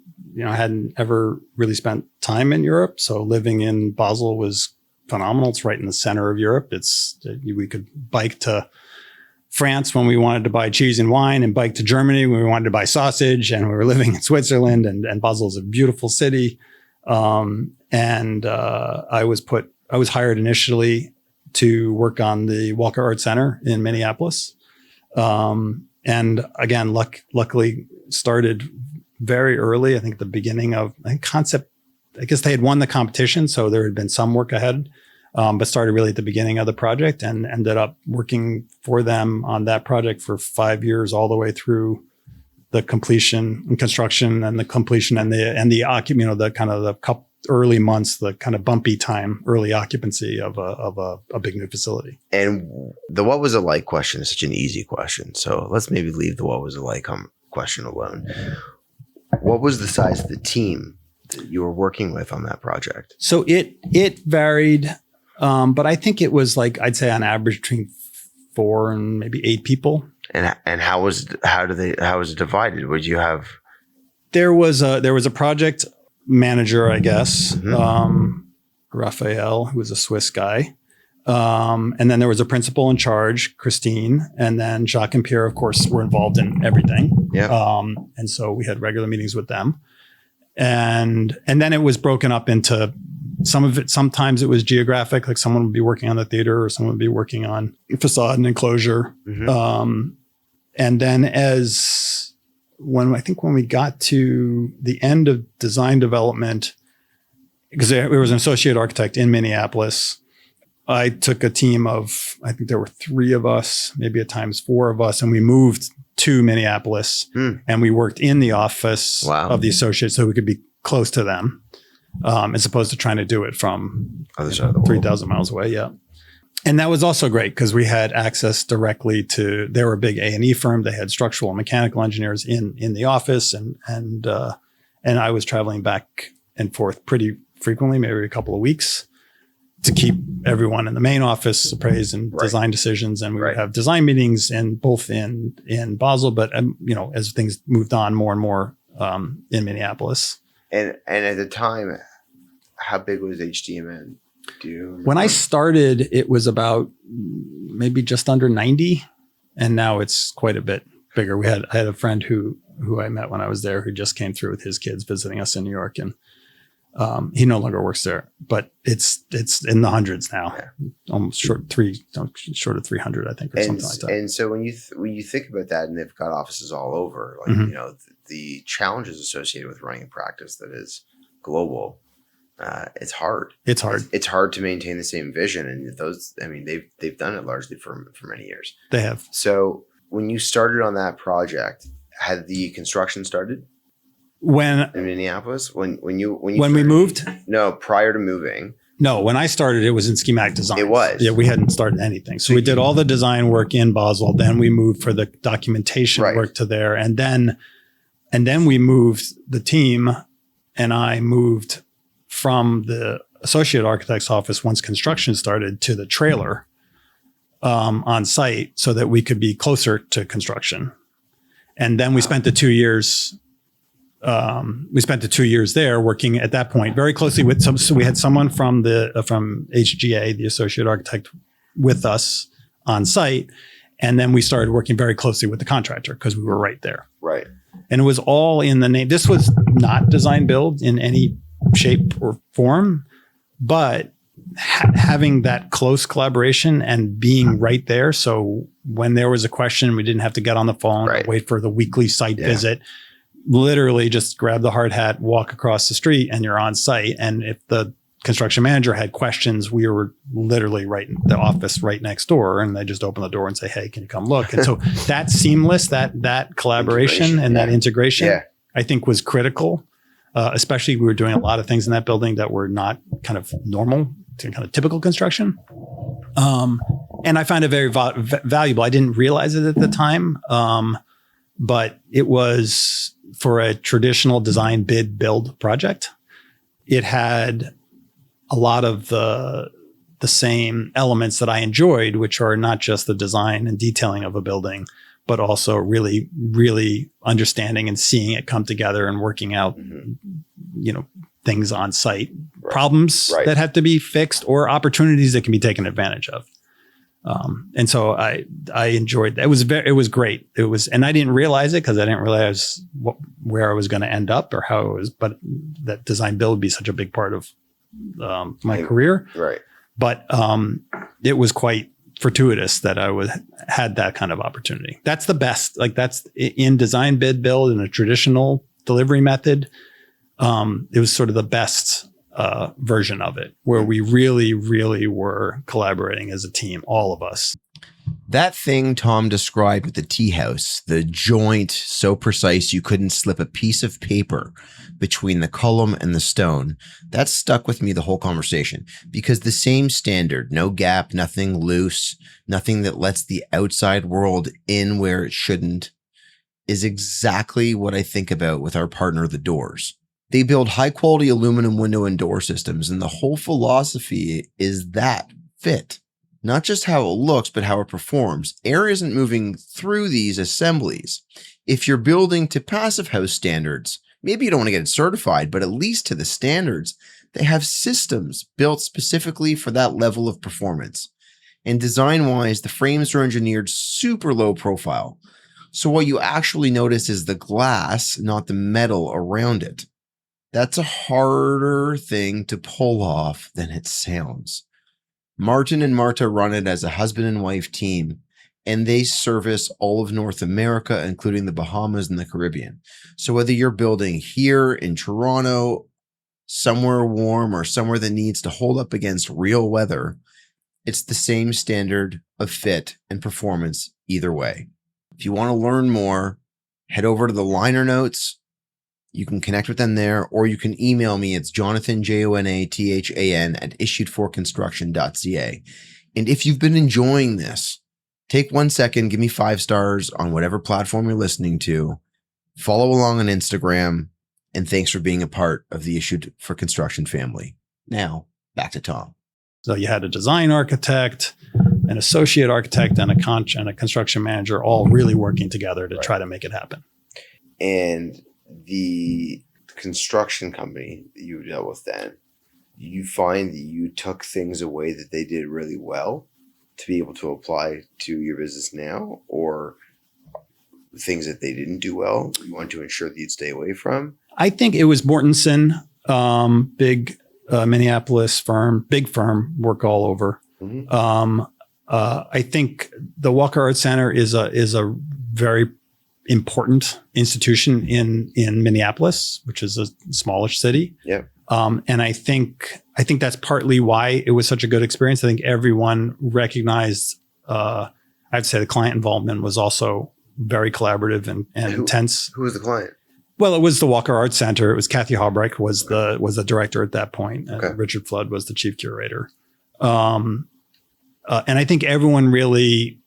Speaker 2: ever really spent time in Europe. So living in Basel was phenomenal. It's right in the center of Europe. We could bike to France when we wanted to buy cheese and wine, and bike to Germany when we wanted to buy sausage, and we were living in Switzerland, and Basel is a beautiful city. I was hired initially to work on the Walker Art Center in Minneapolis. And again, luckily started very early. I think the beginning of concept, I guess they had won the competition, so there had been some work ahead, but started really at the beginning of the project, and ended up working for them on that project for 5 years, all the way through the completion and construction and the completion and the occupant, the kind of the early months, the kind of bumpy time, early occupancy of a big new facility. And
Speaker 1: the what was it like question is such an easy question. So let's maybe leave the what was it like question alone. What was the size of the team that you were working with on that project?
Speaker 2: So it varied, but I think it was like, I'd say on average between 4 and maybe 8 people.
Speaker 1: And how was it divided? Would you have?
Speaker 2: There was a project manager, I guess, Raphael, who was a Swiss guy. And then there was a principal in charge, Christine, and then Jacques and Pierre, of course, were involved in everything.
Speaker 1: Yeah.
Speaker 2: And so we had regular meetings with them. And then it was broken up into some of it. Sometimes it was geographic, like someone would be working on the theater or someone would be working on facade and enclosure. Mm-hmm. And then when we got to the end of design development, because there was an associate architect in Minneapolis, I took a team of, I think there were 3 of us, maybe at times 4 of us, and we moved to Minneapolis and we worked in the office of the associate so we could be close to them, as opposed to trying to do it from
Speaker 1: other side of the world,
Speaker 2: 3,000 miles away. Yeah. And that was also great because we had access directly to, they were a big A&E firm. They had structural and mechanical engineers in the office, and I was traveling back and forth pretty frequently, maybe a couple of weeks, to keep everyone in the main office appraised and design decisions. And we would have design meetings both in Basel, but as things moved on more and more in Minneapolis.
Speaker 1: And at the time, how big was HDMN?
Speaker 2: When I started, it was about maybe just under 90, and now it's quite a bit bigger. I had a friend who I met when I was there who just came through with his kids visiting us in New York, and he no longer works there, but it's in the hundreds now, almost short of 300, I think, or something like that.
Speaker 1: And so when you think about that, and they've got offices all over, like the challenges associated with running a practice that is global, it's hard.
Speaker 2: It's hard.
Speaker 1: It's hard to maintain the same vision, and they've done it largely for many years.
Speaker 2: They have.
Speaker 1: So when you started on that project, had the construction started?
Speaker 2: In
Speaker 1: Minneapolis, when we
Speaker 2: moved?
Speaker 1: No, prior to moving.
Speaker 2: No, when I started, it was in schematic design.
Speaker 1: It was.
Speaker 2: Yeah, we hadn't started anything. So we did all the design work in Basel. Then we moved for the documentation work to there, and then we moved the team, and I moved from the associate architect's office once construction started to the trailer on site, so that we could be closer to construction. And then we spent the 2 years. There working at that point very closely with so we had someone from HGA, the associate architect, with us on site. And then we started working very closely with the contractor because we were right there.
Speaker 1: Right.
Speaker 2: And it was all in the name. This was not design build in any shape or form, but having that close collaboration and being right there. So when there was a question, we didn't have to get on the phone, wait for the weekly site visit. Literally just grab the hard hat, walk across the street, and you're on site. And if the construction manager had questions, we were literally right in the office right next door, and they just open the door and say, "Hey, can you come look?" And so that seamless, that collaboration and that integration, I think, was critical. Especially we were doing a lot of things in that building that were not kind of normal to kind of typical construction. And I found it very valuable. I didn't realize it at the time, but it was, for a traditional design bid build project, it had a lot of the same elements that I enjoyed, which are not just the design and detailing of a building, but also really, really understanding and seeing it come together and working out, things on site, problems that have to be fixed or opportunities that can be taken advantage of. And so I enjoyed that. It was great. And I didn't realize it because I didn't realize where I was going to end up or how it was, but that design build would be such a big part of my career.
Speaker 1: Right.
Speaker 2: But it was quite fortuitous that I had that kind of opportunity. That's the best. Like, that's in design bid build in a traditional delivery method. It was sort of the best version of it, where we really, really were collaborating as a team, all of us.
Speaker 3: That thing Tom described with the tea house, the joint so precise you couldn't slip a piece of paper between the column and the stone, that stuck with me the whole conversation, because the same standard, no gap, nothing loose, nothing that lets the outside world in where it shouldn't, is exactly what I think about with our partner, the Doors. They build high quality aluminum window and door systems, and the whole philosophy is that fit. Not just how it looks, but how it performs. Air isn't moving through these assemblies. If you're building to passive house standards, maybe you don't want to get it certified, but at least to the standards, they have systems built specifically for that level of performance. And design-wise, the frames are engineered super low profile. So what you actually notice is the glass, not the metal around it. That's a harder thing to pull off than it sounds. Martin and Marta run it as a husband and wife team, and they service all of North America, including the Bahamas and the Caribbean. So whether you're building here in Toronto, somewhere warm, or somewhere that needs to hold up against real weather, it's the same standard of fit and performance either way. If you want to learn more, head over to the liner notes. You can connect with them there, or you can email me. It's Jonathan, Jonathan, at issued4construction.ca. And if you've been enjoying this, take 1 second, give me 5 stars on whatever platform you're listening to. Follow along on Instagram. And thanks for being a part of the Issued for Construction family. Now, back to Tom.
Speaker 2: So you had a design architect, an associate architect, and a construction manager all really working together to try to make it happen.
Speaker 1: And the construction company that you dealt with then, you find that you took things away that they did really well to be able to apply to your business now, or things that they didn't do well you want to ensure that you'd stay away from?
Speaker 2: I think it was Mortensen, big Minneapolis firm, big firm, work all over.
Speaker 1: Mm-hmm.
Speaker 2: I think the Walker Art Center is a very important institution in Minneapolis, which is a smallish city.
Speaker 1: Yeah.
Speaker 2: And I think that's partly why it was such a good experience. I think everyone recognized, I'd say the client involvement was also very collaborative and intense.
Speaker 1: Who was the client?
Speaker 2: Well, it was the Walker Art Center. It was Kathy Hobrecht was the director at that point. And Richard Flood was the chief curator. And I think everyone really,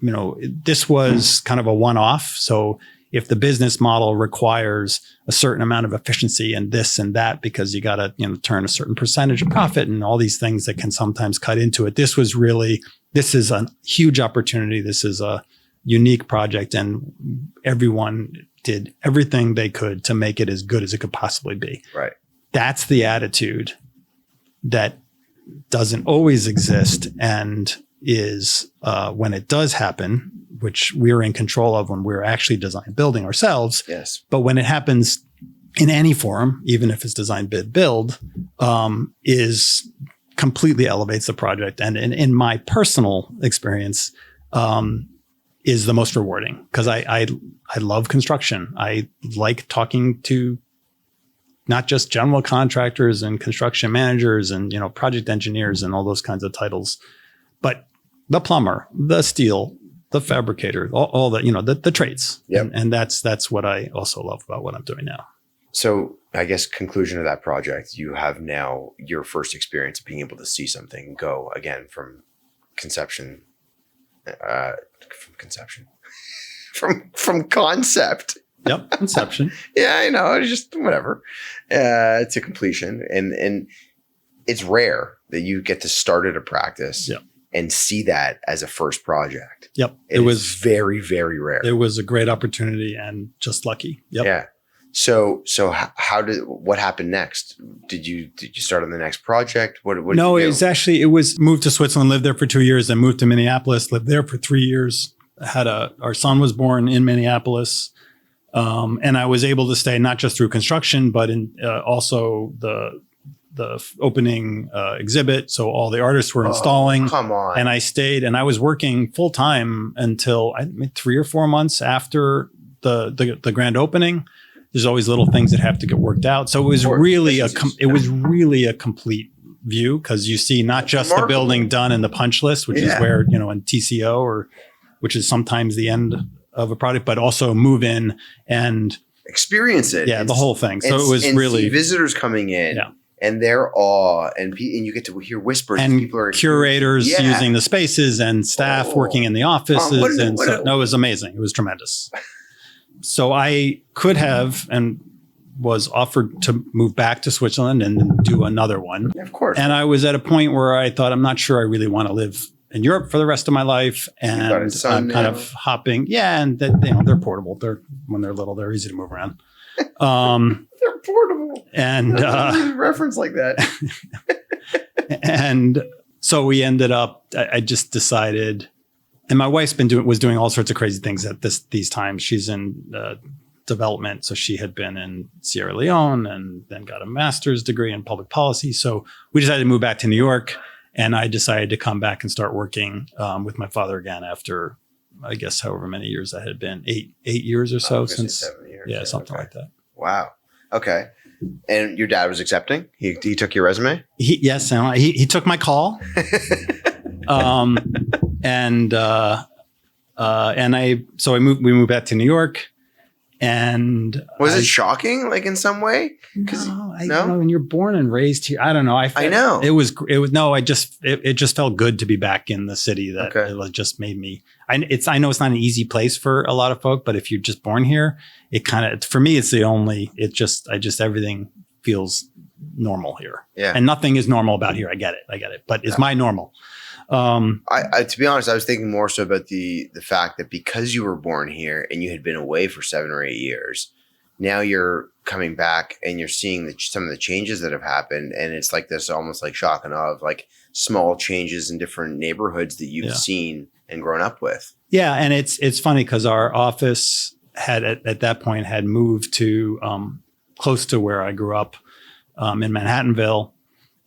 Speaker 2: this was kind of a one-off. So if the business model requires a certain amount of efficiency and this and that, because you got to, turn a certain percentage of profit and all these things that can sometimes cut into it. This is a huge opportunity. This is a unique project, and everyone did everything they could to make it as good as it could possibly be.
Speaker 1: Right.
Speaker 2: That's the attitude that doesn't always exist, and is when it does happen, which we're in control of when we're actually design building ourselves.
Speaker 1: Yes.
Speaker 2: But when it happens in any form, even if it's design bid build, is completely elevates the project. And in my personal experience, is the most rewarding, because I love construction. I like talking to not just general contractors and construction managers and, project engineers and all those kinds of titles, but the plumber, the steel, the fabricator, all the, the trades.
Speaker 1: Yep.
Speaker 2: And that's what I also love about what I'm doing now.
Speaker 1: So I guess conclusion of that project, you have now your first experience of being able to see something go again from conception, from concept.
Speaker 2: Yep. Conception.
Speaker 1: Yeah, I know. It's just whatever. To completion. And it's rare that you get to start at a practice and see that as a first project.
Speaker 2: Yep.
Speaker 1: It was very, very rare.
Speaker 2: It was a great opportunity and just lucky. Yep.
Speaker 1: Yeah. So what happened next? Did you start on the next project? What
Speaker 2: No, it was moved to Switzerland, lived there for 2 years, then moved to Minneapolis, lived there for 3 years. Our son was born in Minneapolis. And I was able to stay not just through construction, but in also the opening exhibit. So all the artists were installing.
Speaker 1: Come on.
Speaker 2: And I stayed, and I was working full time until 3 or 4 months after the grand opening. There's always little things that have to get worked out. So it was really a complete view, because you see not just the building done in the punch list, which is where, in TCO, which is sometimes the end of a project, but also move in and
Speaker 1: experience it.
Speaker 2: Yeah, the whole thing. So it was really
Speaker 1: see visitors coming in and their awe, and you get to hear whispers.
Speaker 2: And
Speaker 1: people are
Speaker 2: curators using the spaces and staff working in the offices. It was amazing. It was tremendous. So I could have and was offered to move back to Switzerland and do another one.
Speaker 1: Of course.
Speaker 2: And I was at a point where I thought, I'm not sure I really want to live in Europe for the rest of my life. And I'm kind of hopping. Yeah. And they're portable. When they're little, they're easy to move around.
Speaker 1: They're portable.
Speaker 2: And
Speaker 1: reference like that.
Speaker 2: And so we ended up, I just decided, and my wife's was doing all sorts of crazy things at these times. She's in development. So she had been in Sierra Leone and then got a master's degree in public policy. So we decided to move back to New York. And I decided to come back and start working with my father again after, I guess, however many years that had been, 8 years or so since. 7 years. Yeah, something like that.
Speaker 1: Wow. Okay. And your dad was accepting? He took your resume?
Speaker 2: Yes. He took my call. We moved back to New York. And
Speaker 1: was it shocking, like in some way?
Speaker 2: No, when you're born and raised here, I don't know.
Speaker 1: I know.
Speaker 2: It was no, it just felt good to be back in the city that it just made me, I know it's not an easy place for a lot of folk, but if you're just born here, it kind of, for me, everything feels normal here.
Speaker 1: Yeah.
Speaker 2: And nothing is normal about here. I get it. But it's my normal.
Speaker 1: I to be honest, I was thinking more so about the fact that because you were born here and you had been away for 7 or 8 years, now you're coming back and you're seeing some of the changes that have happened. And it's like this almost like shock and awe of like small changes in different neighborhoods that you've seen and grown up with. Yeah.
Speaker 2: And it's funny because our office had at that point had moved to close to where I grew up in Manhattanville.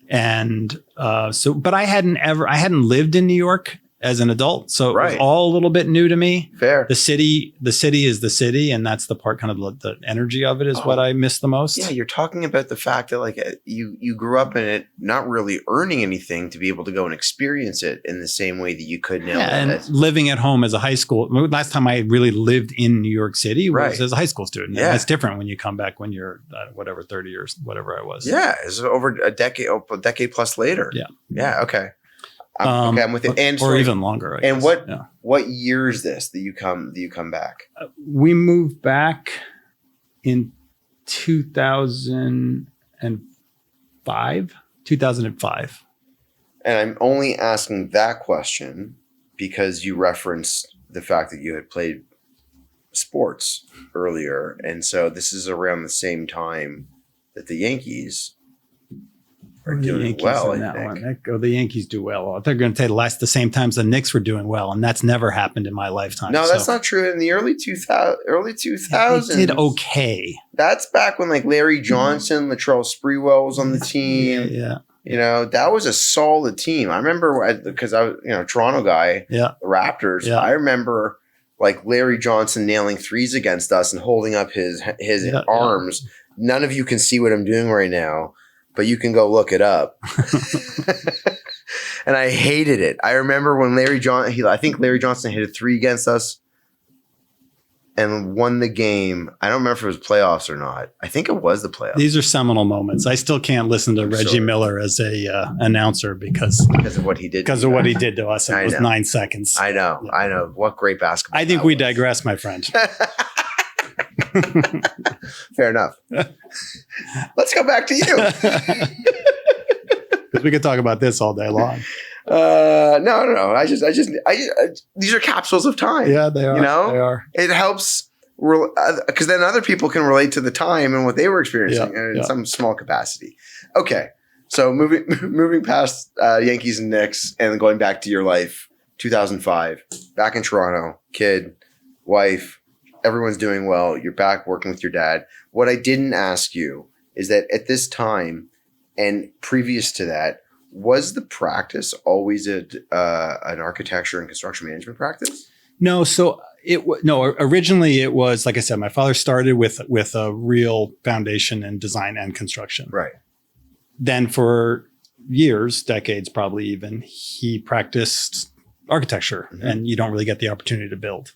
Speaker 2: And but I hadn't lived in New York as an adult. So it was all a little bit new to me.
Speaker 1: Fair.
Speaker 2: The city is the city. And that's the part, kind of the energy of it is what I miss the most.
Speaker 1: Yeah. You're talking about the fact that like you grew up in it, not really earning anything to be able to go and experience it in the same way that you could now.
Speaker 2: Yeah, and living at home as a high school. Last time I really lived in New York City was as a high school student. Yeah. And that's different when you come back when you're 30 years, whatever I was.
Speaker 1: Yeah. It's over a decade plus later.
Speaker 2: Yeah.
Speaker 1: Yeah. Okay. I'm with it.
Speaker 2: Or even longer. I
Speaker 1: and
Speaker 2: guess.
Speaker 1: What year is this that you come back?
Speaker 2: We moved back in 2005.
Speaker 1: And I'm only asking that question because you referenced the fact that you had played sports earlier. And so this is around the same time that the Yankees are doing well, I think.
Speaker 2: The Yankees do well. They're going to the same times the Knicks were doing well, and that's never happened in my lifetime.
Speaker 1: No, that's not true. In the early 2000s,
Speaker 2: they did okay.
Speaker 1: That's back when like Larry Johnson, Latrell Sprewell was on the team.
Speaker 2: Yeah.
Speaker 1: You know, that was a solid team. I remember because I was, Toronto guy, the Raptors. Yeah. I remember like Larry Johnson nailing threes against us and holding up his arms. Yeah. None of you can see what I'm doing right now, but you can go look it up. And I hated it. I remember when I think Larry Johnson hit a three against us and won the game. I don't remember if it was playoffs or not. I think it was the playoffs.
Speaker 2: These are seminal moments. I still can't listen to Reggie Miller as a announcer because
Speaker 1: of what he did.
Speaker 2: Because of what he did to us. It was 9 seconds.
Speaker 1: I know. What great basketball.
Speaker 2: I think we digress, my friend.
Speaker 1: Fair enough. Let's go back to you.
Speaker 2: Because we could talk about this all day long.
Speaker 1: No. I just these are capsules of time.
Speaker 2: Yeah, they are.
Speaker 1: You know,
Speaker 2: they are.
Speaker 1: It helps because then other people can relate to the time and what they were experiencing in some small capacity. Okay, so moving past Yankees and Knicks and going back to your life, 2005, back in Toronto, kid, wife. Everyone's doing well. You're back working with your dad. What I didn't ask you is that at this time and previous to that, was the practice always an architecture and construction management practice?
Speaker 2: No. So originally it was, like I said, my father started with a real foundation in design and construction.
Speaker 1: Right.
Speaker 2: Then for years, decades, probably even, he practiced architecture and you don't really get the opportunity to build.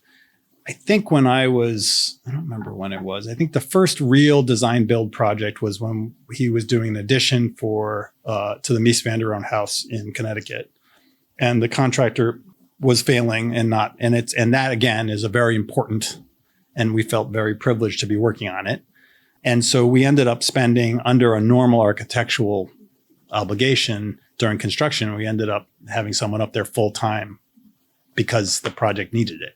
Speaker 2: I think I don't remember when it was. I think the first real design build project was when he was doing an addition to the Mies van der Rohe house in Connecticut. And the contractor was failing and that again is a very important, and we felt very privileged to be working on it. And so we ended up spending under a normal architectural obligation during construction. We ended up having someone up there full time because the project needed it.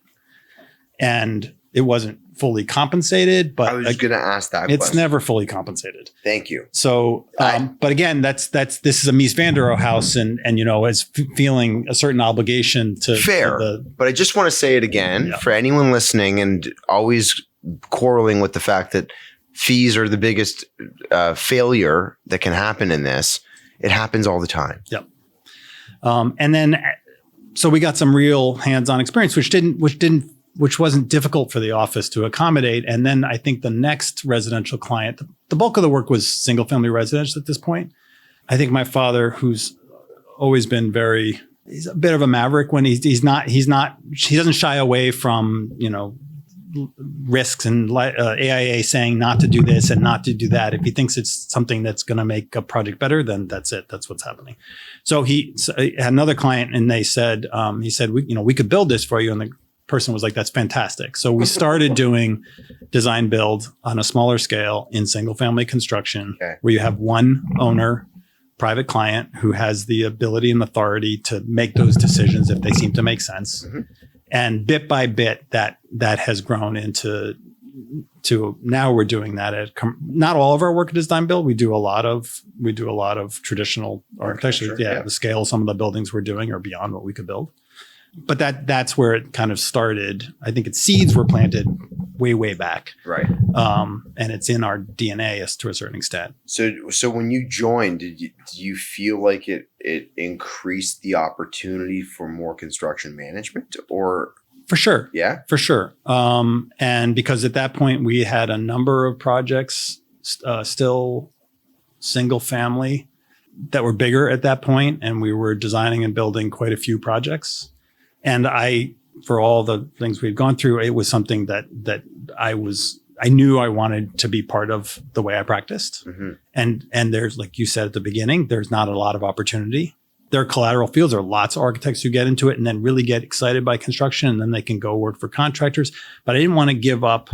Speaker 2: And it wasn't fully compensated, but
Speaker 1: I was going to ask that.
Speaker 2: It's never fully compensated.
Speaker 1: Thank you.
Speaker 2: So, but again, this is a Mies van der Rohe house, and is feeling a certain obligation to
Speaker 1: fair. But I just want to say it again for anyone listening and always quarreling with the fact that fees are the biggest failure that can happen in this. It happens all the time.
Speaker 2: Yep. And then, so we got some real hands-on experience, which wasn't difficult for the office to accommodate. And then I think the next residential client, the bulk of the work was single family residence at this point. I think my father, who's always been he's a bit of a maverick when he doesn't shy away from, risks and AIA saying not to do this and not to do that. If he thinks it's something that's going to make a project better, then that's it. That's what's happening. So he had another client, and they said, he said, we could build this for you. And the person was like, that's fantastic. So we started doing design build on a smaller scale in single family construction, where you have one owner, private client, who has the ability and authority to make those decisions if they seem to make sense. And bit by bit, that has grown into now we're doing that at not all of our work at design build. We do a lot of traditional architecture. The scale of some of the buildings we're doing are beyond what we could build. But that's where it kind of started. I think its seeds were planted way back.
Speaker 1: Right.
Speaker 2: And it's in our DNA to a certain extent.
Speaker 1: So when you joined, did you feel like it increased the opportunity for more construction management, or?
Speaker 2: For sure.
Speaker 1: Yeah.
Speaker 2: For sure. And because at that point we had a number of projects still single family that were bigger at that point, and we were designing and building quite a few projects. And for all the things we'd gone through, it was something that I knew I wanted to be part of the way I practiced. And there's, like you said at the beginning, there's not a lot of opportunity. There are collateral fields. There are lots of architects who get into it and then really get excited by construction, and then they can go work for contractors. But I didn't want to give up.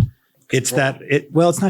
Speaker 2: It's not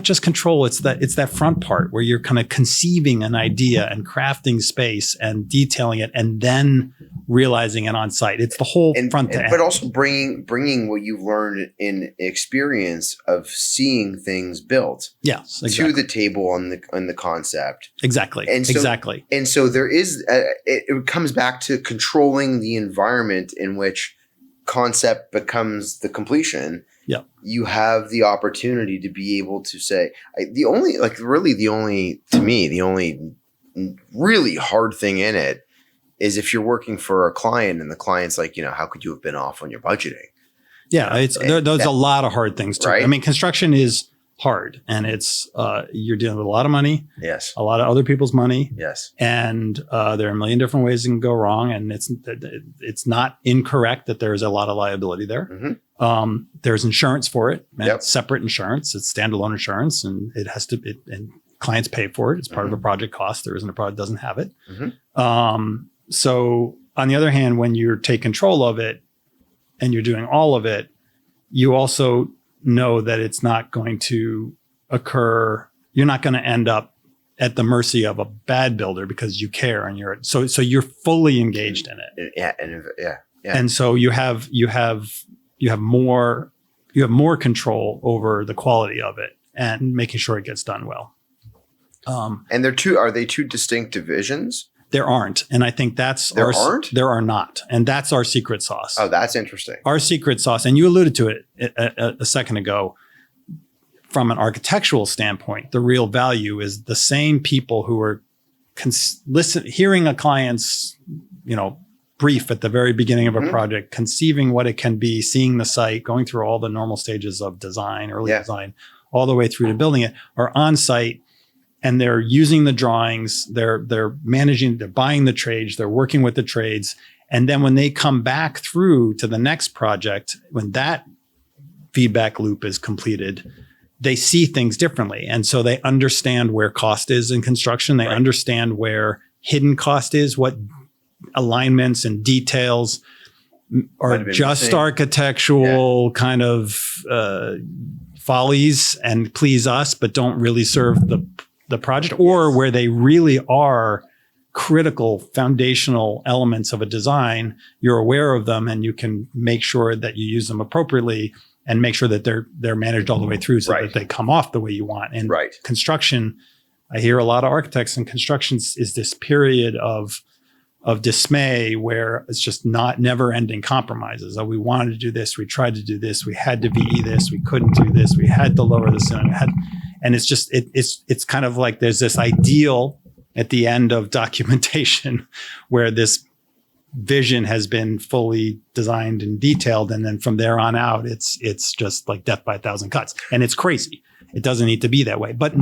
Speaker 2: just control. It's that front part where you're kind of conceiving an idea and crafting space and detailing it, and then realizing it on site. It's the whole front to end.
Speaker 1: But also bringing what you've learned in experience of seeing things built.
Speaker 2: Yes, exactly.
Speaker 1: To the table on the concept.
Speaker 2: Exactly. Exactly.
Speaker 1: And so there is. It comes back to controlling the environment in which concept becomes the completion.
Speaker 2: Yeah.
Speaker 1: You have the opportunity to be able to say the only really hard thing in it is if you're working for a client and the client's like, how could you have been off on your budgeting?
Speaker 2: Yeah. There's a lot of hard things too. Right? I mean, construction is hard, and it's you're dealing with a lot of money.
Speaker 1: Yes. A
Speaker 2: lot of other people's money.
Speaker 1: Yes.
Speaker 2: And there are a million different ways it can go wrong, and it's not incorrect that there's a lot of liability there. There's insurance for it, and it's separate insurance. It's standalone insurance, and it has to and clients pay for it. It's part of a project cost. There isn't a project that doesn't have it. So on the other hand, when you take control of it and you're doing all of it, you also know that it's not going to occur. You're not going to end up at the mercy of a bad builder because you care, and so you're fully engaged in it.
Speaker 1: Yeah.
Speaker 2: And so you have more control over the quality of it and making sure it gets done well.
Speaker 1: And are they two distinct divisions?
Speaker 2: There aren't. And I think there are not. And that's our secret sauce.
Speaker 1: Oh, that's interesting.
Speaker 2: Our secret sauce. And you alluded to it a second ago. From an architectural standpoint, the real value is the same people who are hearing a client's, brief at the very beginning of a project, conceiving what it can be, seeing the site, going through all the normal stages of design, early design, all the way through to building it, are on site. And they're using the drawings, they're managing, they're buying the trades, they're working with the trades. And then when they come back through to the next project, when that feedback loop is completed, they see things differently. And so they understand where cost is in construction. They understand where hidden cost is, what alignments and details are just missing. Architectural kind of follies and please us, but don't really serve the project, or where they really are critical foundational elements of a design. You're aware of them, and you can make sure that you use them appropriately and make sure that they're managed all the way through so that they come off the way you want. And construction, I hear a lot of architects, and construction is this period of dismay where it's just never ending compromises. Oh, we wanted to do this. We tried to do this. We had to VE this. We couldn't do this. We had to lower the ceiling. And it's just, it's kind of like there's this ideal at the end of documentation where this vision has been fully designed and detailed. And then from there on out, it's just like death by a thousand cuts. And it's crazy. It doesn't need to be that way. But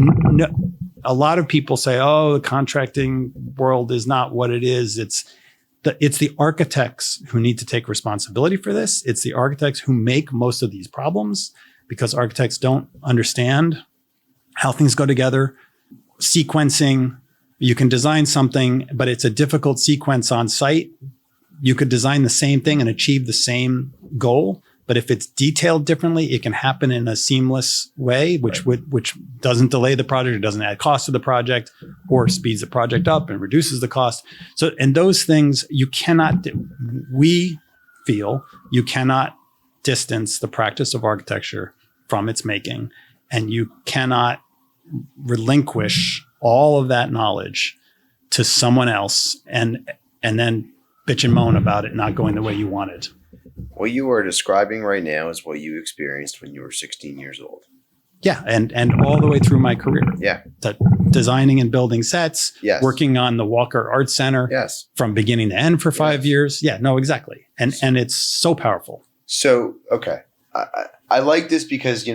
Speaker 2: a lot of people say, oh, the contracting world is not what it is. It's the architects who need to take responsibility for this. It's the architects who make most of these problems. because architects don't understand how things go together. Sequencing, you can design something, but it's a difficult sequence on site. You could design the same thing and achieve the same goal, but if it's detailed differently, it can happen in a seamless way, which doesn't delay the project, it doesn't add cost to the project, or speeds the project up and reduces the cost. So, and those things you cannot, we feel you cannot distance the practice of architecture from its making, and you cannot relinquish all of that knowledge to someone else and then bitch and moan about it not going the way you wanted.
Speaker 1: What you are describing right now is what you experienced when you were 16 years old.
Speaker 2: Yeah, and all the way through my career.
Speaker 1: Yeah.
Speaker 2: Designing and building sets,
Speaker 1: yes.
Speaker 2: Working on the Walker Art Center,
Speaker 1: yes.
Speaker 2: From beginning to end for 5 years. Yeah, no, exactly. And it's so powerful.
Speaker 1: So, okay. I like this because,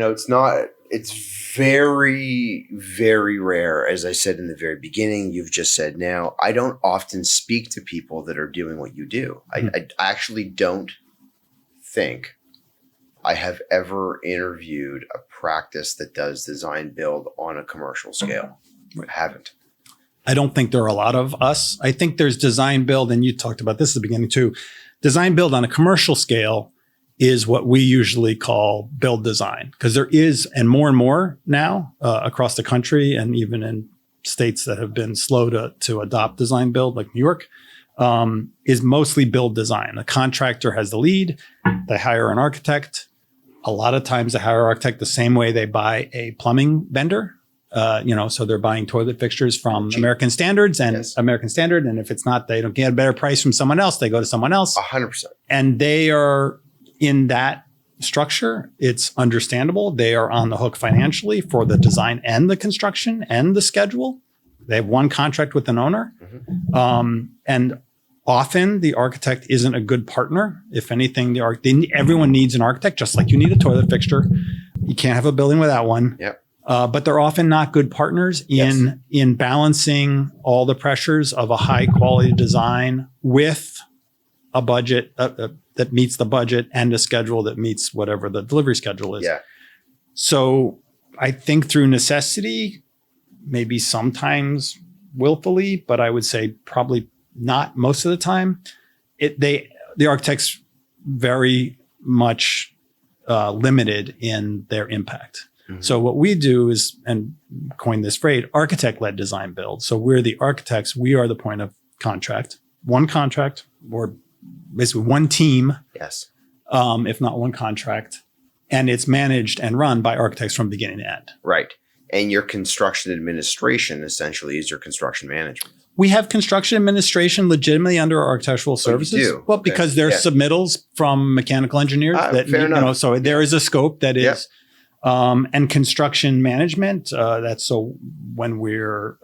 Speaker 1: it's very, very rare. As I said in the very beginning, you've just said now, I don't often speak to people that are doing what you do. Mm-hmm. I actually don't think I have ever interviewed a practice that does design build on a commercial scale. Right. I haven't.
Speaker 2: I don't think there are a lot of us. I think there's design build, and you talked about this at the beginning too. Design build on a commercial scale is what we usually call build design, because there is, and more now across the country, and even in states that have been slow to adopt design build, like New York, is mostly build design. The contractor has the lead. They hire an architect. A lot of times they hire an architect the same way they buy a plumbing vendor. So they're buying toilet fixtures from American Standards and yes. American Standard. And if it's not, they don't get a better price from someone else. They go to someone else.
Speaker 1: 100%.
Speaker 2: And they are in that structure. It's understandable. They are on the hook financially for the design and the construction and the schedule. They have one contract with an owner. Mm-hmm. And often the architect isn't a good partner. If anything, everyone needs an architect, just like you need a toilet fixture. You can't have a building without one.
Speaker 1: Yep.
Speaker 2: But they're often not good partners in balancing all the pressures of a high quality design with a budget that meets the budget and a schedule that meets whatever the delivery schedule is.
Speaker 1: Yeah.
Speaker 2: So I think through necessity, maybe sometimes willfully, but I would say probably not most of the time. The architects very much limited in their impact. Mm-hmm. So what we do is, and coin this phrase, architect-led design build. So we're the architects. We are the point of contact, one contract, or basically one team.
Speaker 1: Yes.
Speaker 2: If not one contract. And it's managed and run by architects from beginning to end.
Speaker 1: Right. And your construction administration essentially is your construction management.
Speaker 2: We have construction administration legitimately under our architectural services.
Speaker 1: You do?
Speaker 2: Well, because there's submittals from mechanical engineers that
Speaker 1: fair enough.
Speaker 2: So there is a scope that is, and construction management. That's so when we're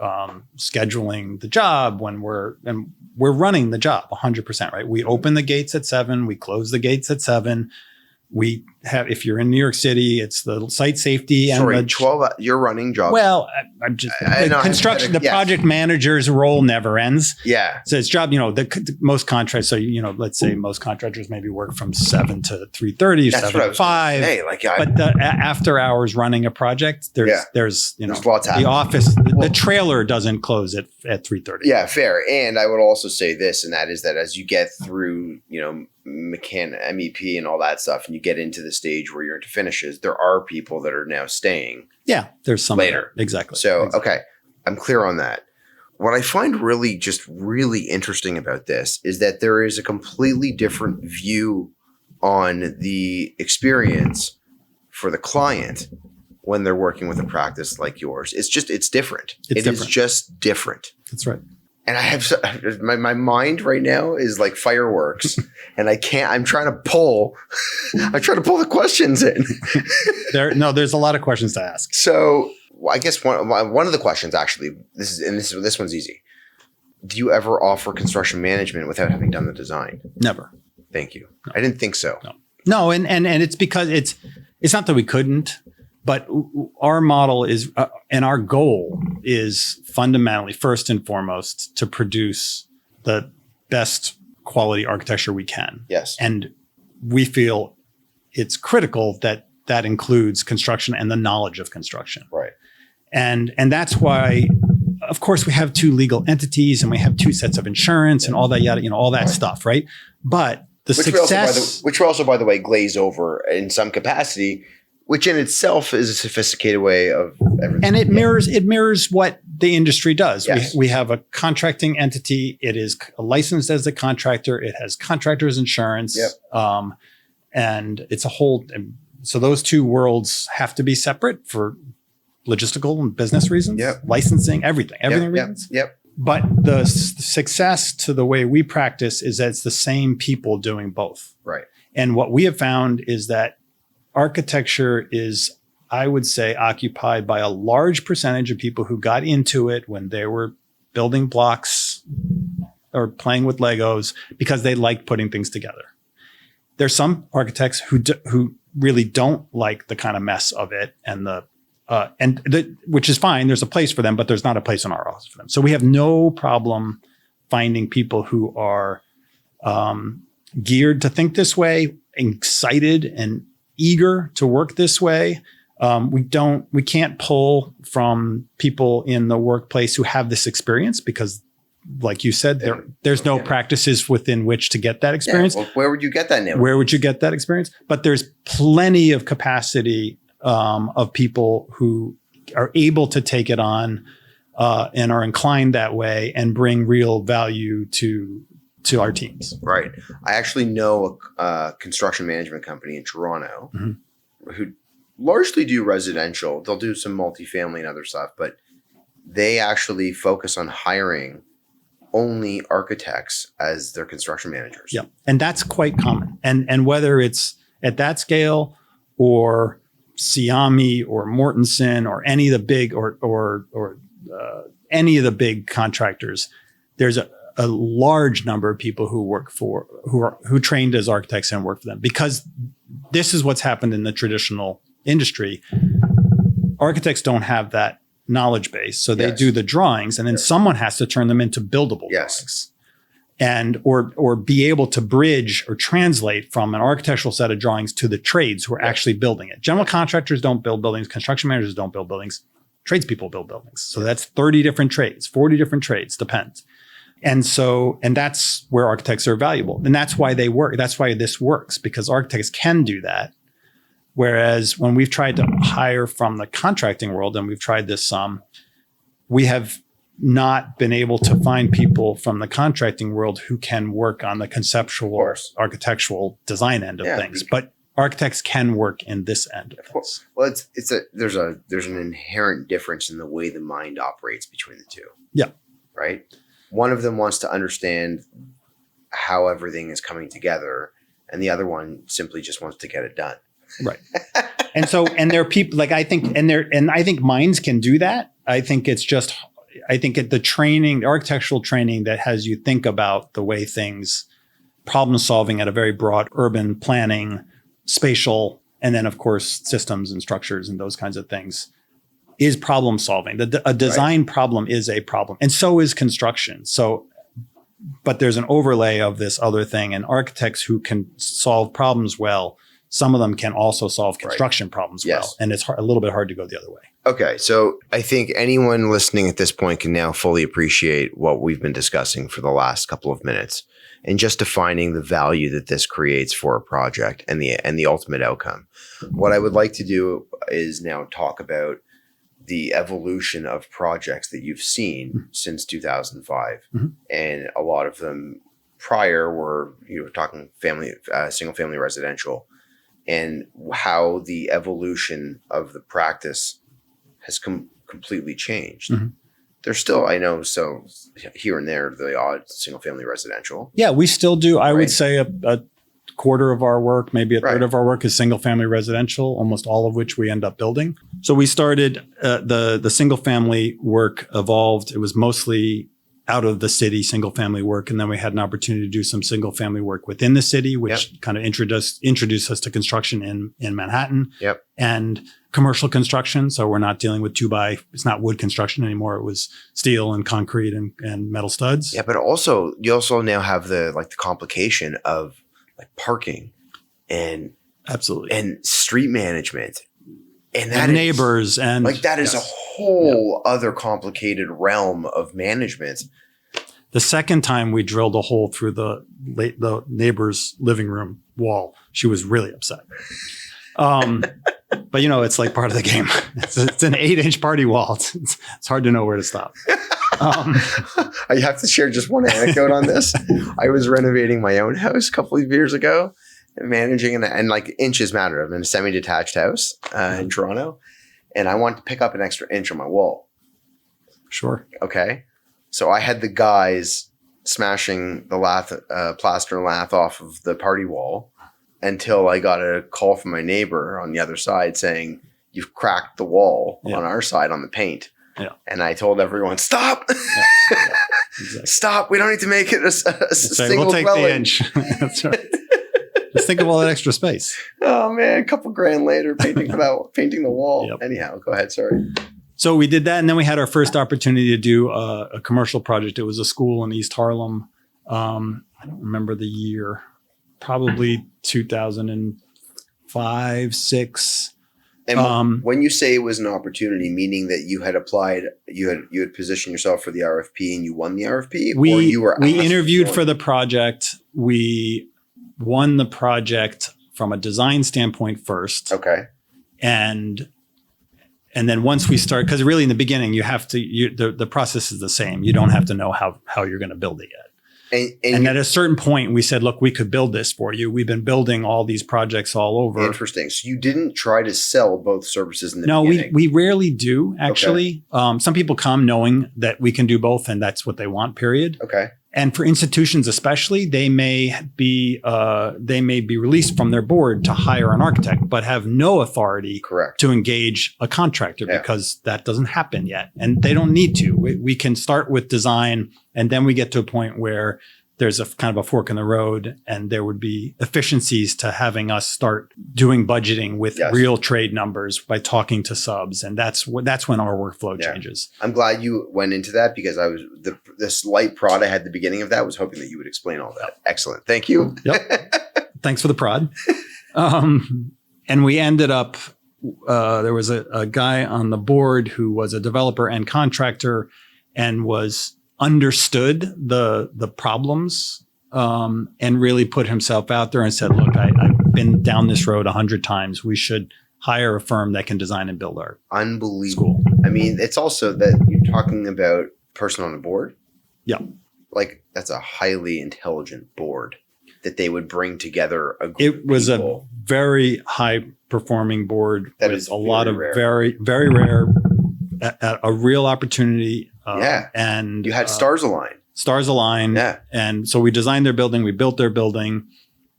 Speaker 2: scheduling the job, when we're running the job 100%, right? We open the gates at 7, we close the gates at 7. We have, if you're in New York City, it's the site safety and
Speaker 1: 12. You're running jobs.
Speaker 2: Well, I'm just construction. The project manager's role never ends.
Speaker 1: Yeah.
Speaker 2: So it's job. The most contracts. So let's say most contractors maybe work from 7 to 3:30 or 7 to 5.
Speaker 1: Hey,
Speaker 2: but the after hours running a project, there's
Speaker 1: lots happening.
Speaker 2: The office, the trailer doesn't close at 3:30.
Speaker 1: Yeah, fair. And I would also say this, and that is that as you get through, MEP and all that stuff, and you get into the stage where you're into finishes, there are people that are now staying.
Speaker 2: Yeah, there's some
Speaker 1: later.
Speaker 2: Exactly.
Speaker 1: So, okay, I'm clear on that. What I find really interesting about this is that there is a completely different view on the experience for the client when they're working with a practice like yours. It's different. It is just different.
Speaker 2: That's right.
Speaker 1: And I have my mind right now is like fireworks, and I'm trying to pull the questions in.
Speaker 2: There's a lot of questions to ask.
Speaker 1: So I guess one of the questions actually, this one's easy. Do you ever offer construction management without having done the design?
Speaker 2: Never.
Speaker 1: Thank you. No. I didn't think so.
Speaker 2: No, and it's because it's not that we couldn't. But our model is, and our goal is fundamentally, first and foremost, to produce the best quality architecture we can.
Speaker 1: Yes.
Speaker 2: And we feel it's critical that that includes construction and the knowledge of construction.
Speaker 1: Right.
Speaker 2: And that's why, of course, we have two legal entities and we have two sets of insurance and all that, all that stuff, right? But the success,
Speaker 1: which we also, by the way, glaze over in some capacity, which in itself is a sophisticated way of everything.
Speaker 2: And it mirrors what the industry does.
Speaker 1: Yes.
Speaker 2: We have a contracting entity. It is licensed as a contractor. It has contractor's insurance.
Speaker 1: Yep.
Speaker 2: And it's a whole. So those two worlds have to be separate for logistical and business reasons.
Speaker 1: Yep.
Speaker 2: Licensing, everything reasons.
Speaker 1: Yep.
Speaker 2: But the success to the way we practice is that it's the same people doing both.
Speaker 1: Right.
Speaker 2: And what we have found is that architecture is, I would say, occupied by a large percentage of people who got into it when they were building blocks or playing with Legos because they liked putting things together. There's some architects who really don't like the kind of mess of it which is fine. There's a place for them, but there's not a place in our office for them. So we have no problem finding people who are geared to think this way, excited and eager to work this way. We can't pull from people in the workplace who have this experience because, like you said, there's no practices within which to get that experience.
Speaker 1: Yeah, well, where would you get that now?
Speaker 2: Where would you get that experience? But there's plenty of capacity of people who are able to take it on and are inclined that way and bring real value to our teams.
Speaker 1: Right. I actually know a construction management company in Toronto who largely do residential. They'll do some multifamily and other stuff, but they actually focus on hiring only architects as their construction managers.
Speaker 2: Yeah. And that's quite common. And whether it's at that scale or Siami or Mortensen or any of the big or any of the big contractors, there's a large number of people who trained as architects and work for them, because this is what's happened in the traditional industry. Architects don't have that knowledge base, so they do the drawings, and then someone has to turn them into buildable drawings, and or be able to bridge or translate from an architectural set of drawings to the trades who are actually building it. General contractors don't build buildings. Construction managers don't build buildings. Tradespeople build buildings. So that's 30 different trades, 40 different trades, depends. And that's where architects are valuable. And that's why they work. That's why this works, because architects can do that. Whereas when we've tried to hire from the contracting world, and we've tried this some, we have not been able to find people from the contracting world who can work on the conceptual architectural design end of things. But architects can work in this end of things.
Speaker 1: Well, there's an inherent difference in the way the mind operates between the two.
Speaker 2: Yeah.
Speaker 1: Right. One of them wants to understand how everything is coming together, and the other one simply just wants to get it done.
Speaker 2: Right. And there are people like, I think minds can do that. I think the architectural training that has you think about the way things, problem solving at a very broad urban planning, spatial, and then of course systems and structures and those kinds of things, is problem solving. A design problem is a problem, and so is construction. But there's an overlay of this other thing, and architects who can solve problems well, some of them can also solve construction problems well, and it's a little bit hard to go the other way.
Speaker 1: Okay, so I think anyone listening at this point can now fully appreciate what we've been discussing for the last couple of minutes, and just defining the value that this creates for a project and the ultimate outcome. What I would like to do is now talk about the evolution of projects that you've seen since 2005. And a lot of them prior were, talking single family residential, and how the evolution of the practice has completely changed. There's still, I know, so here and there, the odd single family residential. Yeah,
Speaker 2: we still do. I would say a quarter of our work, maybe a third of our work, is single family residential, almost all of which we end up building. So we started, the single family work evolved. It was mostly out of the city single family work. And then we had an opportunity to do some single family work within the city, which kind of introduced us to construction in Manhattan and commercial construction. So we're not dealing with it's not wood construction anymore. It was steel and concrete and metal studs.
Speaker 1: Yeah. But also, you also now have the complication of like parking and
Speaker 2: Absolutely.
Speaker 1: and street management. And that
Speaker 2: And
Speaker 1: is-
Speaker 2: neighbors and
Speaker 1: like that is
Speaker 2: yes.
Speaker 1: a whole other complicated realm of management.
Speaker 2: The second time we drilled a hole through the neighbor's living room wall, she was really upset. But it's like part of the game. It's an 8-inch party wall. It's hard to know where to stop.
Speaker 1: I have to share just one anecdote on this. I was renovating my own house a couple of years ago, managing and like inches matter. I'm in a semi-detached house in Toronto, and I wanted to pick up an extra inch on my wall.
Speaker 2: Sure.
Speaker 1: Okay. So I had the guys smashing the plaster and lath off of the party wall until I got a call from my neighbor on the other side saying, "You've cracked the wall on our side on the paint."
Speaker 2: Yeah.
Speaker 1: And I told everyone, "Stop!
Speaker 2: Exactly.
Speaker 1: Stop! We don't need to make it a single
Speaker 2: We'll take
Speaker 1: dwelling."
Speaker 2: the inch. That's right. Just think of all that extra space.
Speaker 1: Oh man, a couple grand later, painting the wall.
Speaker 2: Yep.
Speaker 1: Anyhow, go ahead. Sorry.
Speaker 2: So we did that, and then we had our first opportunity to do a commercial project. It was a school in East Harlem. I don't remember the year, probably 2005, 6.
Speaker 1: And when you say it was an opportunity, meaning that you had applied, you had positioned yourself for the RFP and you won the RFP, or you were
Speaker 2: we
Speaker 1: asked
Speaker 2: interviewed
Speaker 1: to
Speaker 2: for the project. We won the project from a design standpoint first.
Speaker 1: Okay.
Speaker 2: And then once we start, because really in the beginning, you have to, the process is the same. You don't have to know how you're going to build it yet. And at a certain point, we said, look, we could build this for you. We've been building all these projects all over.
Speaker 1: Interesting. So you didn't try to sell both services in the beginning?
Speaker 2: No, we rarely do, actually. Okay. Some people come knowing that we can do both, and that's what they want, period.
Speaker 1: Okay.
Speaker 2: And for institutions especially, they may be released from their board to hire an architect, but have no authority to engage a contractor because that doesn't happen yet. And they don't need to. We can start with design, and then we get to a point where there's a kind of a fork in the road, and there would be efficiencies to having us start doing budgeting with real trade numbers by talking to subs. And that's when our workflow changes.
Speaker 1: I'm glad you went into that, because I was the slight prod I had at the beginning of that was hoping that you would explain all that. Excellent. Thank you.
Speaker 2: Yep. Thanks for the prod. And we ended up, there was a guy on the board who was a developer and contractor and understood the problems and really put himself out there and said, look, I've been down this road 100 times. We should hire a firm that can design and build our
Speaker 1: unbelievable
Speaker 2: school.
Speaker 1: I mean, it's also that you're talking about person on a board.
Speaker 2: Yeah.
Speaker 1: Like, that's a highly intelligent board that they would bring together a group
Speaker 2: It was
Speaker 1: of people.
Speaker 2: a very high performing board
Speaker 1: That
Speaker 2: with
Speaker 1: is
Speaker 2: a lot of
Speaker 1: rare.
Speaker 2: very, very rare, a real opportunity. And
Speaker 1: you had stars align.
Speaker 2: Stars align.
Speaker 1: Yeah.
Speaker 2: And so we designed their building. We built their building.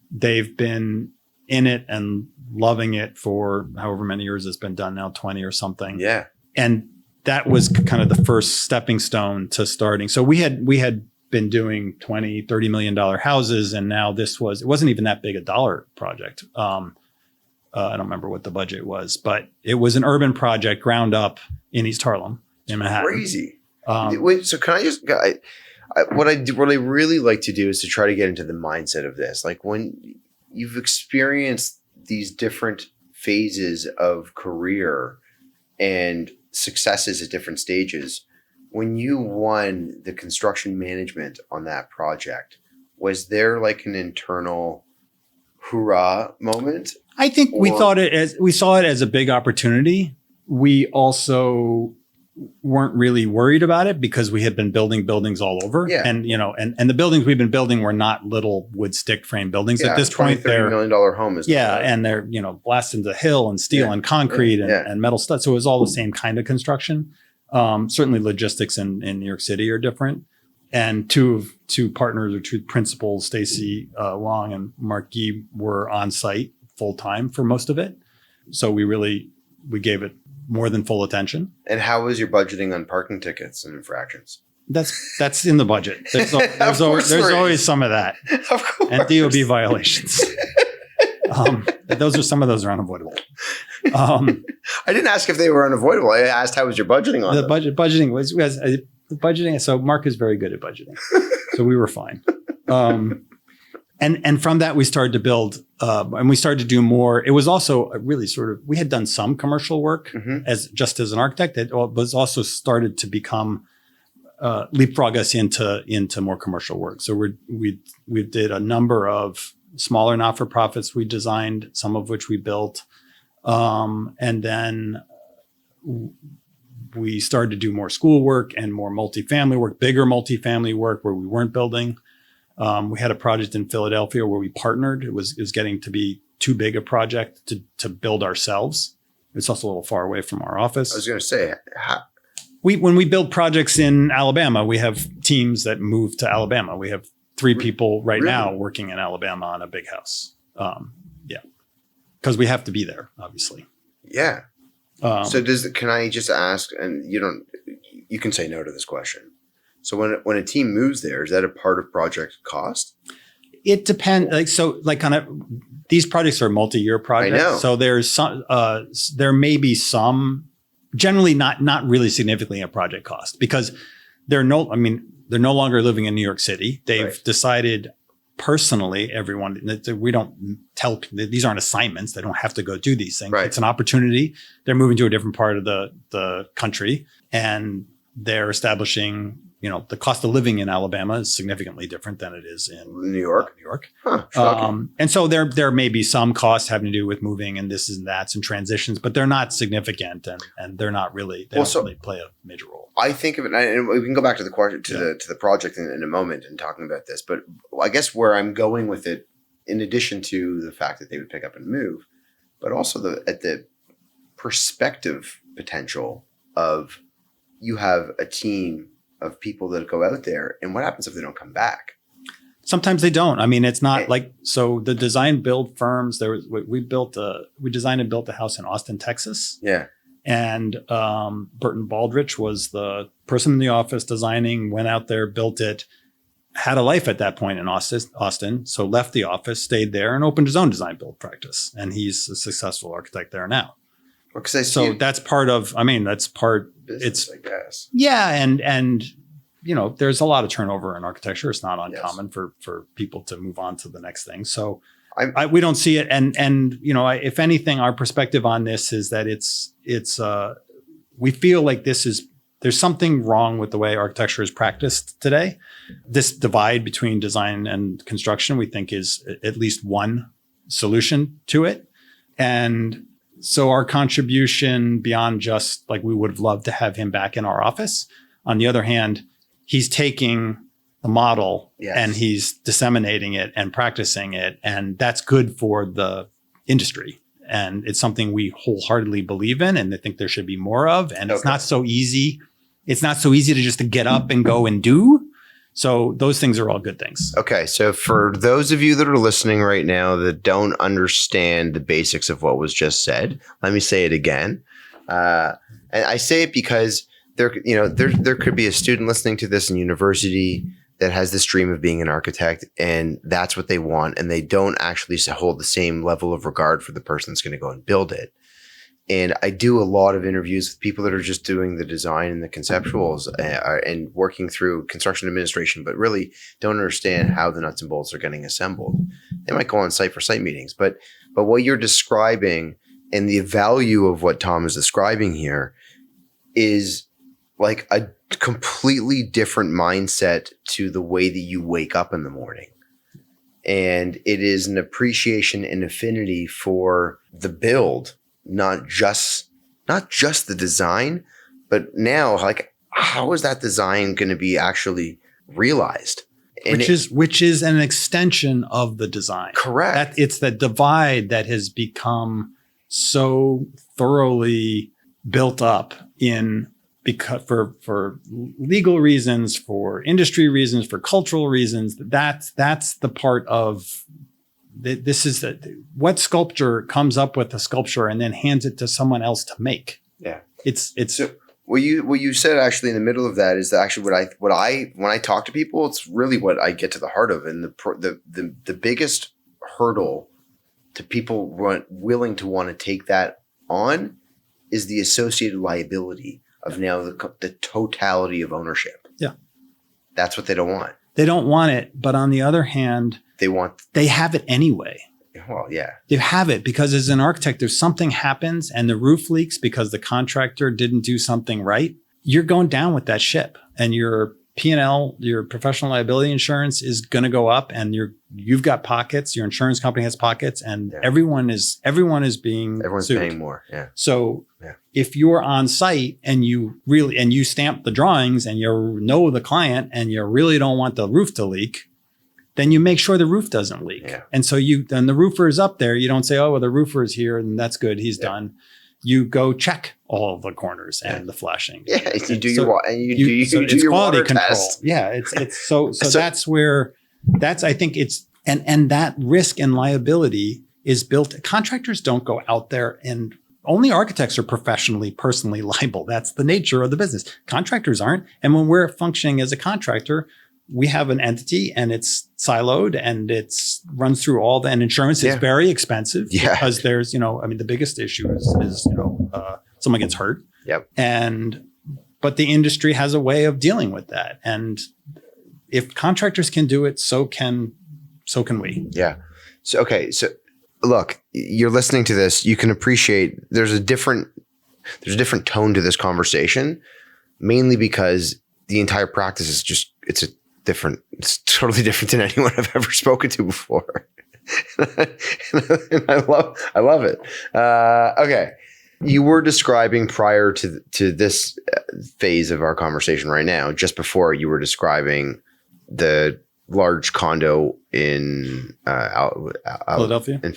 Speaker 2: They've been in it and loving it for however many years it's been done now, 20 or something.
Speaker 1: Yeah.
Speaker 2: And that was kind of the first stepping stone to starting. So we had been doing $20, $30 million houses. And now it wasn't even that big a dollar project. I don't remember what the budget was, but it was an urban project ground up in East Harlem in Manhattan.
Speaker 1: Crazy. Wait, so can I just, what I really like to do is to try to get into the mindset of this. Like, when you've experienced these different phases of career and successes at different stages, when you won the construction management on that project, was there like an internal hoorah moment?
Speaker 2: I think we saw it as a big opportunity. We also weren't really worried about it because we had been building buildings all over. Yeah. And, and the buildings we've been building were not little wood stick frame buildings. At this point,
Speaker 1: they're $30 million home is
Speaker 2: and they're, blasted into hill and steel and concrete and metal studs. So it was all the same kind of construction. Certainly logistics in New York City are different. And two partners or two principals, Stacy Long and Mark Gee, were on site full time for most of it. So we gave it more than full attention.
Speaker 1: And how was your budgeting on parking tickets and infractions?
Speaker 2: That's in the budget. There's always some of that.
Speaker 1: Of course.
Speaker 2: And DOB violations. Some of those are unavoidable.
Speaker 1: I didn't ask if they were unavoidable. I asked how was your budgeting on them?
Speaker 2: Budgeting was budgeting. So Mark is very good at budgeting. So we were fine. And from that, we started to build, and we started to do more. It was also really we had done some commercial work as an architect. It was also started to become, leapfrog us into more commercial work. So we did a number of smaller not-for-profits we designed, some of which we built. And then we started to do more school work and more multifamily work, bigger multifamily work where we weren't building. We had a project in Philadelphia where we partnered. It was getting to be too big a project to build ourselves. It's also a little far away from our office.
Speaker 1: I was going to say,
Speaker 2: when we build projects in Alabama, we have teams that move to Alabama. We have 3 people right now working in Alabama on a big house. Because we have to be there, obviously.
Speaker 1: Yeah. So can I just ask, and you can say no to this question. So when a team moves there, is that a part of project cost?
Speaker 2: It depends. These projects are multi-year projects.
Speaker 1: I know.
Speaker 2: So there's some, there may be some, generally not really significantly a project cost, because they're no longer living in New York City. They've decided personally, everyone, that we don't tell, these aren't assignments. They don't have to go do these things.
Speaker 1: Right.
Speaker 2: It's an opportunity. They're moving to a different part of the country, and they're establishing, the cost of living in Alabama is significantly different than it is in
Speaker 1: New York. Huh,
Speaker 2: and so there may be some costs having to do with moving and this and that's and transitions, but they're not significant, and they're not really, they don't really play a major role.
Speaker 1: I think of it, and we can go back to the question, to the project in a moment and talking about this, but I guess where I'm going with it, in addition to the fact that they would pick up and move, but also at the perspective potential of, you have a team of people that go out there, and what happens if they don't come back?
Speaker 2: Sometimes they don't. I mean, it's not so the design build firms, we designed and built a house in Austin, Texas.
Speaker 1: Yeah.
Speaker 2: And Burton Baldrich was the person in the office designing, went out there, built it, had a life at that point in Austin. So left the office, stayed there, and opened his own design build practice. And he's a successful architect there now. That's part of,
Speaker 1: business, I guess.
Speaker 2: Yeah. And there's a lot of turnover in architecture. It's not uncommon for people to move on to the next thing. So we don't see it. And if anything, our perspective on this is that we feel like there's something wrong with the way architecture is practiced today. This divide between design and construction, we think, is at least one solution to it. And so our contribution, beyond just we would have loved to have him back in our office. On the other hand, he's taking the model and he's disseminating it and practicing it. And that's good for the industry. And it's something we wholeheartedly believe in, and I think there should be more of. And it's not so easy. It's not so easy to just get up and go and do. So those things are all good things. Okay.
Speaker 1: So for those of you that are listening right now that don't understand the basics of what was just said, let me say it again. And I say it because there could be a student listening to this in university that has this dream of being an architect, and that's what they want. And they don't actually hold the same level of regard for the person that's going to go and build it. And I do a lot of interviews with people that are just doing the design and the conceptuals and working through construction administration, but really don't understand how the nuts and bolts are getting assembled. They might go on site for site meetings, but what you're describing and the value of what Tom is describing here is like a completely different mindset to the way that you wake up in the morning. And it is an appreciation and affinity for the build, not just the design, but now how is that design going to be actually realized? And
Speaker 2: which is an extension of the design.
Speaker 1: Correct.
Speaker 2: It's the divide that has become so thoroughly built up because for legal reasons, for industry reasons, for cultural reasons. That's the part of this is what sculpture comes up with a sculpture and then hands it to someone else to make.
Speaker 1: Yeah,
Speaker 2: it's
Speaker 1: so what you said actually in the middle of that is that actually what I when I talk to people, it's really what I get to the heart of, and the biggest hurdle to people willing to want to take that on is the associated liability of now the totality of ownership.
Speaker 2: Yeah,
Speaker 1: that's what they don't want.
Speaker 2: They don't want it. But on the other hand, they have it anyway.
Speaker 1: Well, yeah.
Speaker 2: They have it because as an architect, if something happens and the roof leaks because the contractor didn't do something right, you're going down with that ship, and your P&L, your professional liability insurance is going to go up, and you've got pockets, your insurance company has pockets, and everyone's
Speaker 1: paying more. Yeah.
Speaker 2: So if you're on site and you stamp the drawings and you know the client and you really don't want the roof to leak, then you make sure the roof doesn't leak. Yeah. And so then the roofer is up there. You don't say, oh, well, the roofer is here and that's good. He's done. You go check all of the corners and the flashing.
Speaker 1: Yeah. You do your quality control. Test.
Speaker 2: Yeah. So that's where I think and that risk and liability is built. Contractors don't go out there, and only architects are personally liable. That's the nature of the business. Contractors aren't. And when we're functioning as a contractor, we have an entity and it's siloed and runs through and insurance is very expensive because there's, the biggest issue is someone gets hurt.
Speaker 1: Yep.
Speaker 2: But the industry has a way of dealing with that. And if contractors can do it, so can we.
Speaker 1: Yeah. So look, you're listening to this, you can appreciate there's a different tone to this conversation, mainly because the entire practice is it's totally different than anyone I've ever spoken to before. And I love it. Okay. You were describing prior to this phase of our conversation right now, just before you were describing the large condo in
Speaker 2: Philadelphia.
Speaker 1: In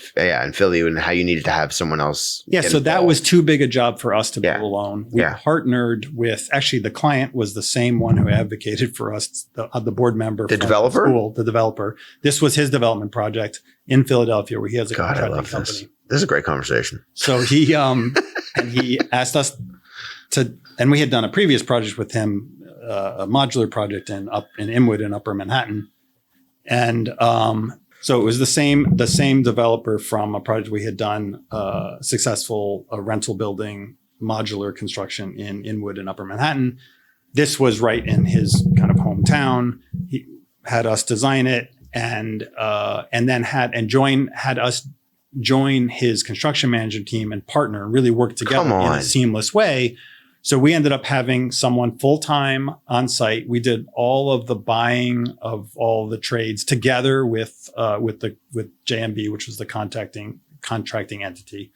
Speaker 1: Philly, and how you needed to have someone else.
Speaker 2: Yeah. So that was too big a job for us to build alone. We partnered with, actually the client was the same one who advocated for us, the board member.
Speaker 1: The developer?
Speaker 2: The developer. This was his development project in Philadelphia where he has a contracting company.
Speaker 1: This is a great conversation.
Speaker 2: So he, and he asked us and we had done a previous project with him, a modular project in Inwood in Upper Manhattan. And so it was the same developer from a project we had done, successful rental building, modular construction in Inwood in Upper Manhattan. This was right in his kind of hometown. He had us design it and then had us join his construction management team and partner, really work together in a seamless way. So we ended up having someone full-time on site. We did all of the buying of all the trades together with JMB, which was the contracting entity.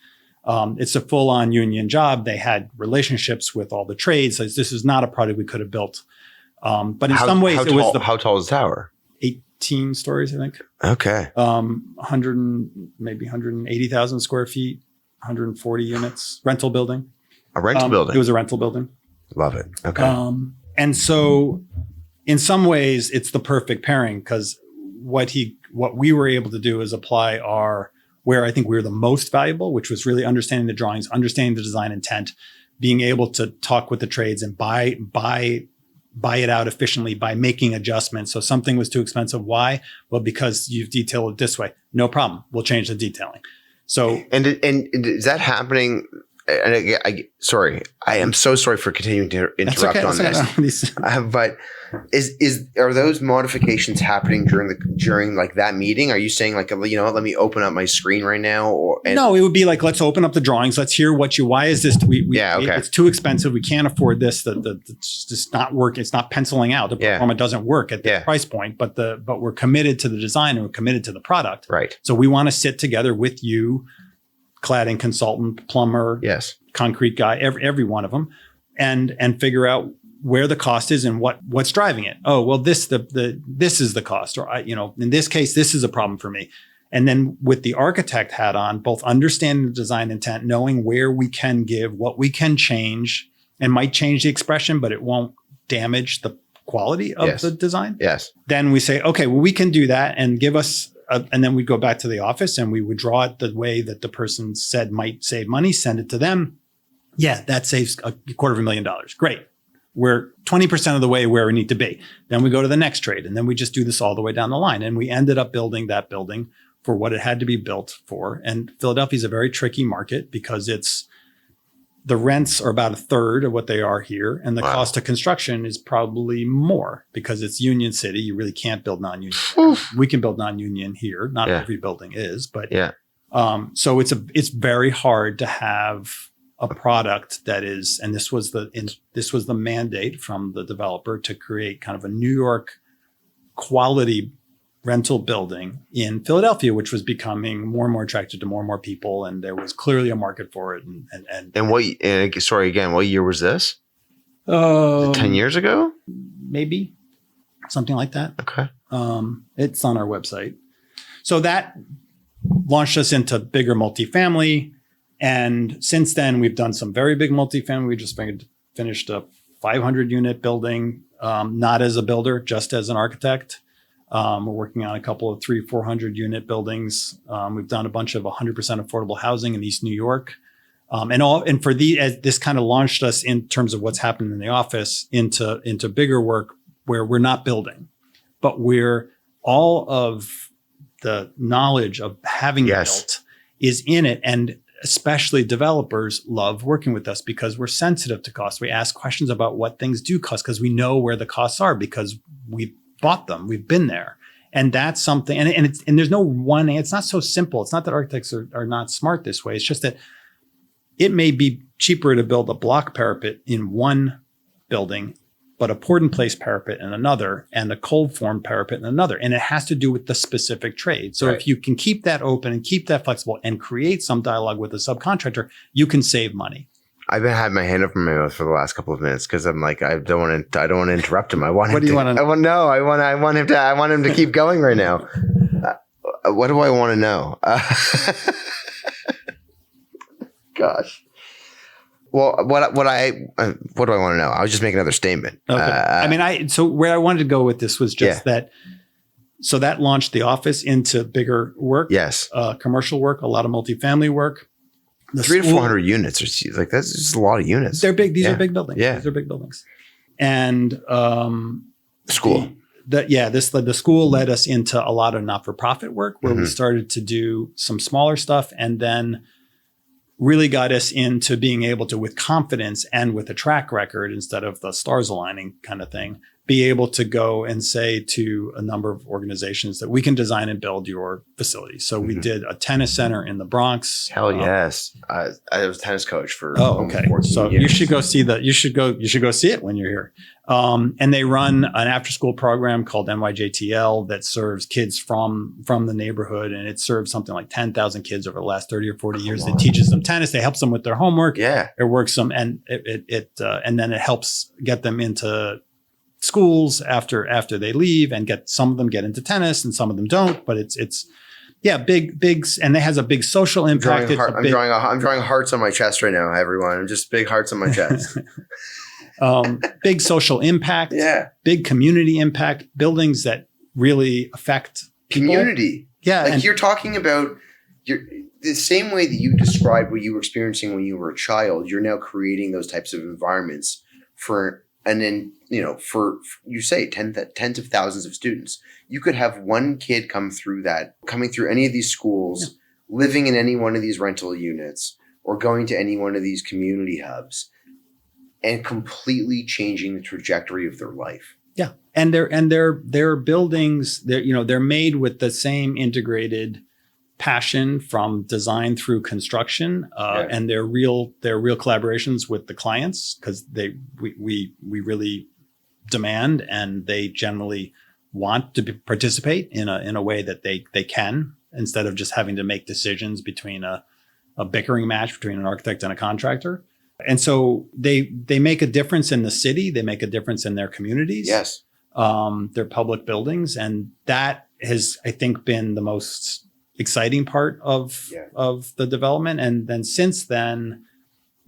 Speaker 2: It's a full-on union job. They had relationships with all the trades. So this is not a product we could have built. But in some ways,
Speaker 1: how tall is the tower?
Speaker 2: 18 stories, I think.
Speaker 1: Okay.
Speaker 2: 180,000 square feet, 140 units, rental building.
Speaker 1: A rental building.
Speaker 2: It was a rental building.
Speaker 1: Love it. Okay.
Speaker 2: And so in some ways it's the perfect pairing because what we were able to do is apply where I think we were the most valuable, which was really understanding the drawings, understanding the design intent, being able to talk with the trades and buy it out efficiently by making adjustments. So something was too expensive. Why? Well, because you've detailed it this way. No problem. We'll change the detailing. So,
Speaker 1: and is that happening? And I am so sorry for continuing to interrupt on this. But are those modifications happening during like that meeting? Are you saying like, let me open up my screen right now?
Speaker 2: No, it would be like, let's open up the drawings. Let's hear why is this? It's too expensive. We can't afford this. It's just not work. It's not penciling out. The performance doesn't work at this price point, but we're committed to the design and we're committed to the product.
Speaker 1: Right.
Speaker 2: So we want to sit together with you, cladding consultant, plumber, concrete guy, every one of them, and figure out where the cost is and what's driving it. Oh, well, this is the cost, or in this case, this is a problem for me. And then with the architect hat on, both understanding the design intent, knowing where we can give, what we can change, and might change the expression, but it won't damage the quality of the design.
Speaker 1: Yes.
Speaker 2: Then we say, okay, well, we can do that and give us. And then we'd go back to the office and we would draw it the way that the person said might save money, send it to them. Yeah, that saves $250,000. Great. We're 20% of the way where we need to be. Then we go to the next trade. And then we just do this all the way down the line. And we ended up building that building for what it had to be built for. And Philadelphia is a very tricky market because the rents are about a third of what they are here. And the cost of construction is probably more because it's Union City. You really can't build non-union. We can build non-union here. Not every building is, but so it's very hard to have a product that is, and this was the mandate from the developer to create kind of a New York quality rental building in Philadelphia, which was becoming more and more attractive to more and more people, and there was clearly a market for it.
Speaker 1: Sorry again, what year was this? 10 years ago,
Speaker 2: maybe something like that.
Speaker 1: Okay,
Speaker 2: it's on our website. So that launched us into bigger multifamily, and since then we've done some very big multifamily. We just finished a 500 unit building, not as a builder, just as an architect. We're working on a couple of 300-400 unit buildings. We've done a bunch of 100% affordable housing in East New York. This kind of launched us in terms of what's happening in the office into bigger work where we're not building, but we're all of the knowledge of having built is in it. And especially developers love working with us because we're sensitive to costs. We ask questions about what things do cost because we know where the costs are because we've bought them. We've been there. And that's something, and there's no one, it's not so simple. It's not that architects are not smart this way. It's just that it may be cheaper to build a block parapet in one building, but a poured in place parapet in another, and a cold form parapet in another. And it has to do with the specific trade. So if you can keep that open and keep that flexible and create some dialogue with a subcontractor, you can save money.
Speaker 1: I've been having my hand up in my mouth for the last couple of minutes because I'm like, I don't want to interrupt him. I want him.
Speaker 2: What do you want to know?
Speaker 1: I want him to keep going right now. What do I want to know? Gosh. Well, what do I want to know? I was just making another statement.
Speaker 2: Okay. So where I wanted to go with this was just that. So that launched the office into bigger work.
Speaker 1: Yes.
Speaker 2: Commercial work, a lot of multifamily work.
Speaker 1: 300 to 400 units. Like that's just a lot of units.
Speaker 2: They're big. These are big buildings.
Speaker 1: Yeah.
Speaker 2: These are big buildings. And
Speaker 1: school.
Speaker 2: The school led us into a lot of not-for-profit work where we started to do some smaller stuff, and then really got us into being able to, with confidence and with a track record instead of the stars aligning kind of thing, be able to go and say to a number of organizations that we can design and build your facility. So we did a tennis center in the Bronx.
Speaker 1: Hell yes. I was a tennis coach for
Speaker 2: 14 so years. You should go see you should go see it when you're here. And they run an after school program called NYJTL that serves kids from the neighborhood. And it serves something like 10,000 kids over the last 30 or 40 years. It teaches them tennis. It helps them with their homework.
Speaker 1: Yeah.
Speaker 2: It works them. And and then it helps get them into schools after they leave, and some of them get into tennis and some of them don't, but it's big, and it has a big social impact.
Speaker 1: I'm drawing hearts on my chest right now, everyone. I'm just big hearts on my chest.
Speaker 2: Big social impact, big community impact, buildings that really affect people.
Speaker 1: Community.
Speaker 2: Yeah.
Speaker 1: Like you're talking about the same way that you described what you were experiencing when you were a child, you're now creating those types of environments for you say tens of thousands of students. You could have one kid coming through any of these schools, living in any one of these rental units, or going to any one of these community hubs, and completely changing the trajectory of their life.
Speaker 2: Yeah, and their buildings, they're made with the same integrated passion from design through construction, and they're real collaborations with the clients because we really demand, and they generally want to participate in a way that they can, instead of just having to make decisions between a bickering match between an architect and a contractor. And so they make a difference in the city. They make a difference in their communities.
Speaker 1: Yes.
Speaker 2: Their public buildings. And that has, I think, been the most exciting part of the development. And then since then,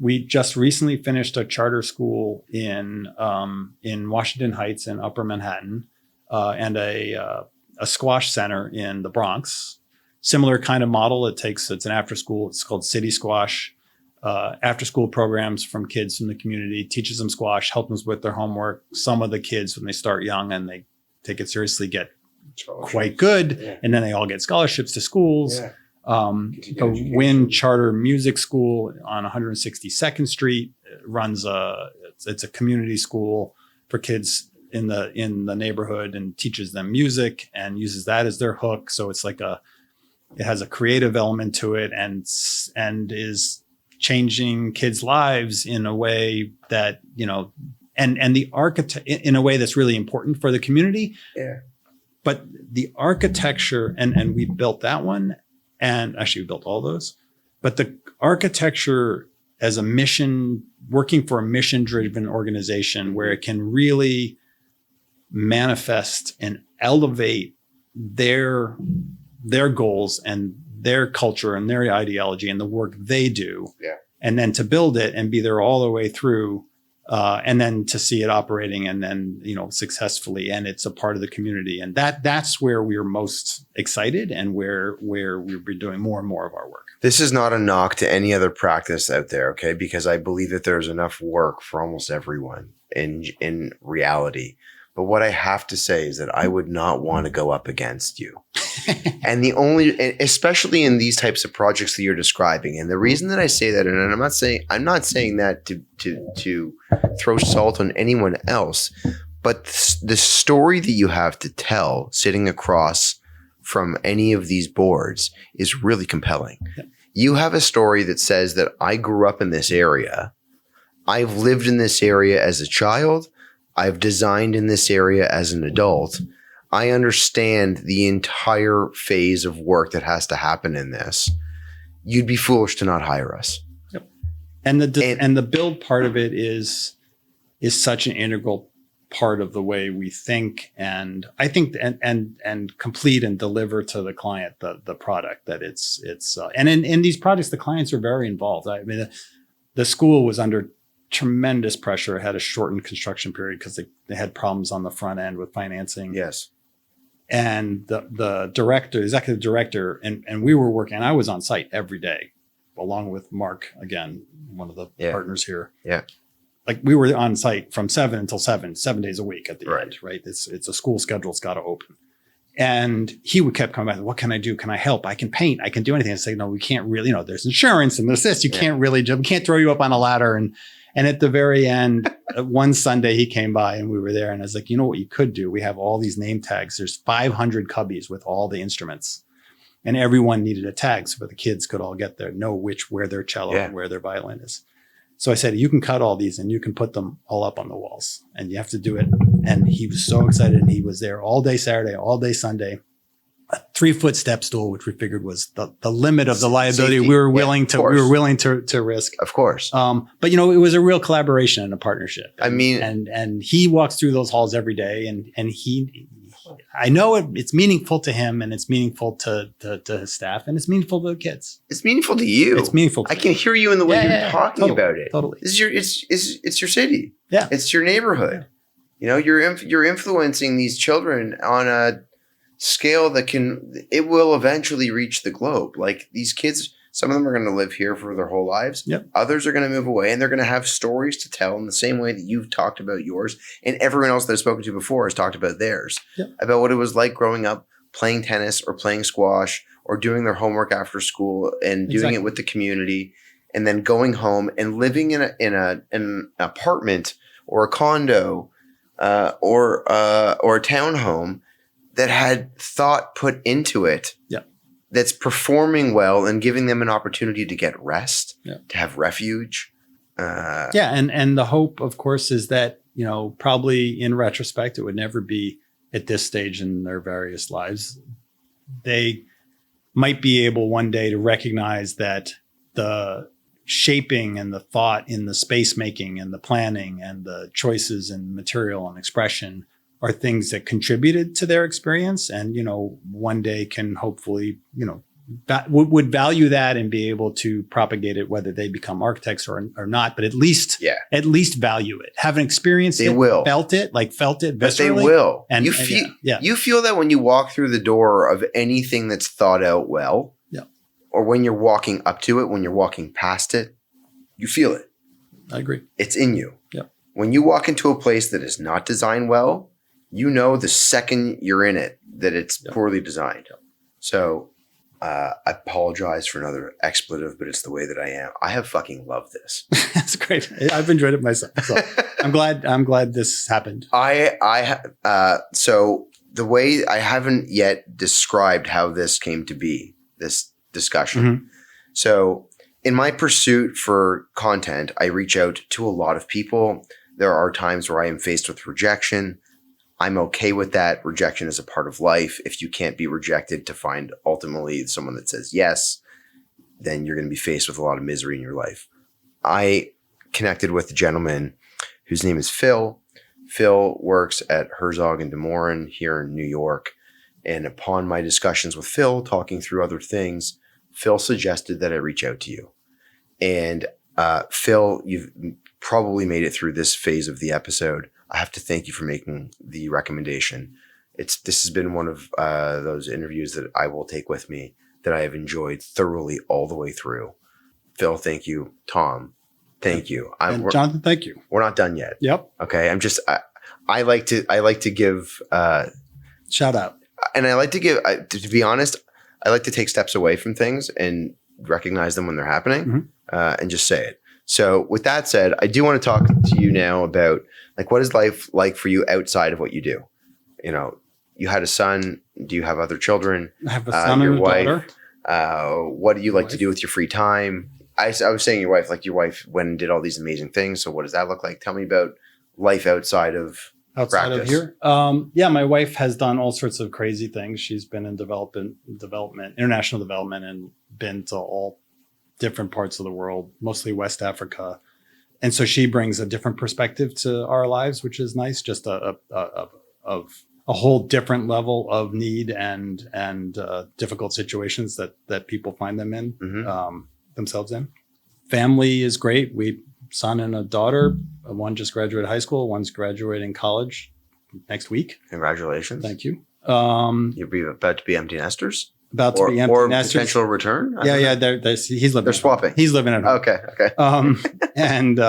Speaker 2: we just recently finished a charter school in Washington Heights in Upper Manhattan, and a squash center in the Bronx. Similar kind of model. It's an after school. It's called City Squash. After school programs from kids from the community, teaches them squash, helps them with their homework. Some of the kids, when they start young and they take it seriously, get quite good. Yeah. And then they all get scholarships to schools. The Wynn Charter Music School on 162nd Street runs it's a community school for kids in the neighborhood and teaches them music and uses that as their hook. So it's like it has a creative element to it and is changing kids' lives in a way that, and the architect in a way that's really important for the community.
Speaker 1: Yeah.
Speaker 2: But the architecture, and we built that one, and actually we built all those, but the architecture as a mission, working for a mission-driven organization where it can really manifest and elevate their goals and their culture and their ideology and the work they do.
Speaker 1: Yeah.
Speaker 2: And then to build it and be there all the way through, and then to see it operating and then, successfully, and it's a part of the community. And that's where we're most excited and where we've been doing more and more of our work.
Speaker 1: This is not a knock to any other practice out there, okay? Because I believe that there's enough work for almost everyone in reality. But what I have to say is that I would not want to go up against you. And especially in these types of projects that you're describing. And the reason that I say that, and I'm not saying that to throw salt on anyone else, but the story that you have to tell sitting across from any of these boards is really compelling. Yep. You have a story that says that I grew up in this area. I've lived in this area as a child. I've designed in this area as an adult. I understand the entire phase of work that has to happen in this. You'd be foolish to not hire us.
Speaker 2: Yep. And the build part of it is such an integral part of the way we think, and I think and complete and deliver to the client the product that it's and in these projects the clients are very involved. I mean, the school was under tremendous pressure. It had a shortened construction period because they had problems on the front end with financing.
Speaker 1: Yes.
Speaker 2: And the director, executive director, and we were working, I was on site every day, along with Mark, again, one of the partners here.
Speaker 1: Yeah.
Speaker 2: Like we were on site from 7 until 7 days a week at the
Speaker 1: Right.
Speaker 2: end, right? It's a school schedule. It's got to open. And he would kept coming back. What can I do? Can I help? I can paint. I can do anything. I say, no, we can't really, there's insurance and there's this. You can't really, we can't throw you up on a ladder. And at the very end, one Sunday he came by and we were there and I was like, you know what you could do? We have all these name tags. There's 500 cubbies with all the instruments and everyone needed a tag so the kids could all get there, know where their cello and where their violin is. So I said, you can cut all these and you can put them all up on the walls and you have to do it. And he was so excited and he was there all day Saturday, all day Sunday. A 3-foot step stool, which we figured was the limit of the liability
Speaker 1: Safety.
Speaker 2: we were willing to risk.
Speaker 1: Of course.
Speaker 2: But it was a real collaboration and a partnership.
Speaker 1: I mean,
Speaker 2: and he walks through those halls every day, and I know it's meaningful to him, and it's meaningful to his staff, and it's meaningful to the kids.
Speaker 1: It's meaningful to you.
Speaker 2: It's meaningful.
Speaker 1: I can hear you in the way you're talking
Speaker 2: totally,
Speaker 1: about it.
Speaker 2: Totally.
Speaker 1: This is it's your city.
Speaker 2: Yeah.
Speaker 1: It's your neighborhood.
Speaker 2: Yeah.
Speaker 1: You're influencing these children on a scale that it will eventually reach the globe. Like these kids, some of them are going to live here for their whole lives.
Speaker 2: Yep.
Speaker 1: Others are going to move away and they're going to have stories to tell in the same way that you've talked about yours and everyone else that I've spoken to before has talked about theirs.
Speaker 2: Yep.
Speaker 1: About what it was like growing up playing tennis or playing squash or doing their homework after school and doing it with the community and then going home and living in an apartment or a condo or a townhome that had thought put into it, that's performing well and giving them an opportunity to get rest, to have refuge.
Speaker 2: And the hope, of course, is that, probably in retrospect, it would never be at this stage in their various lives. They might be able one day to recognize that the shaping and the thought in the space making and the planning and the choices in material and expression are things that contributed to their experience and, one day can hopefully, would value that and be able to propagate it, whether they become architects or not, but at least value it, haven't experienced it, felt it viscerally.
Speaker 1: But they will.
Speaker 2: And
Speaker 1: you feel that when you walk through the door of anything that's thought out well, or when you're walking up to it, when you're walking past it, you feel it.
Speaker 2: I agree.
Speaker 1: It's in you.
Speaker 2: Yeah.
Speaker 1: When you walk into a place that is not designed well, the second you're in it that it's poorly designed. So I apologize for another expletive, but it's the way that I am. I have fucking loved this.
Speaker 2: That's great. I've enjoyed it myself. So I'm glad this happened.
Speaker 1: So the way I haven't yet described how this came to be, this discussion.
Speaker 2: Mm-hmm.
Speaker 1: So in my pursuit for content, I reach out to a lot of people. There are times where I am faced with rejection. I'm okay with that. Rejection is a part of life. If you can't be rejected to find ultimately someone that says yes, then you're going to be faced with a lot of misery in your life. I connected with a gentleman whose name is Phil. Phil works at Herzog and de Morin here in New York. And upon my discussions with Phil, talking through other things, Phil suggested that I reach out to you. And Phil, you've probably made it through this phase of the episode. I have to thank you for making the recommendation. This has been one of those interviews that I will take with me that I have enjoyed thoroughly all the way through. Phil, thank you. Tom, thank you.
Speaker 2: And Jonathan, thank you.
Speaker 1: We're not done yet.
Speaker 2: Yep.
Speaker 1: Okay. I like to give
Speaker 2: shout out,
Speaker 1: and I like to give. To be honest, I like to take steps away from things and recognize them when they're happening, and just say it. So with that said, I do want to talk to you now about like, what is life like for you outside of what you do? You know, you had a son. Do you have other children?
Speaker 2: I have a son and a daughter.
Speaker 1: What do you like to do with your free time? I was saying your wife went and did all these amazing things. So what does that look like? Tell me about life outside of practice.
Speaker 2: Of here. Yeah, my wife has done all sorts of crazy things. She's been in international development, and been to all different parts of the world, mostly West Africa. And so she brings a different perspective to our lives, which is nice. Just a whole different level of need and difficult situations that people find them in, themselves in. Family is great. Son and a daughter. One just graduated high school. One's graduating college next week.
Speaker 1: Congratulations.
Speaker 2: Thank you.
Speaker 1: You're about to be empty nesters?
Speaker 2: About to be empty
Speaker 1: or
Speaker 2: nesters.
Speaker 1: Potential return?
Speaker 2: Yeah. He's living.
Speaker 1: They're swapping.
Speaker 2: He's living at home.
Speaker 1: Okay.
Speaker 2: And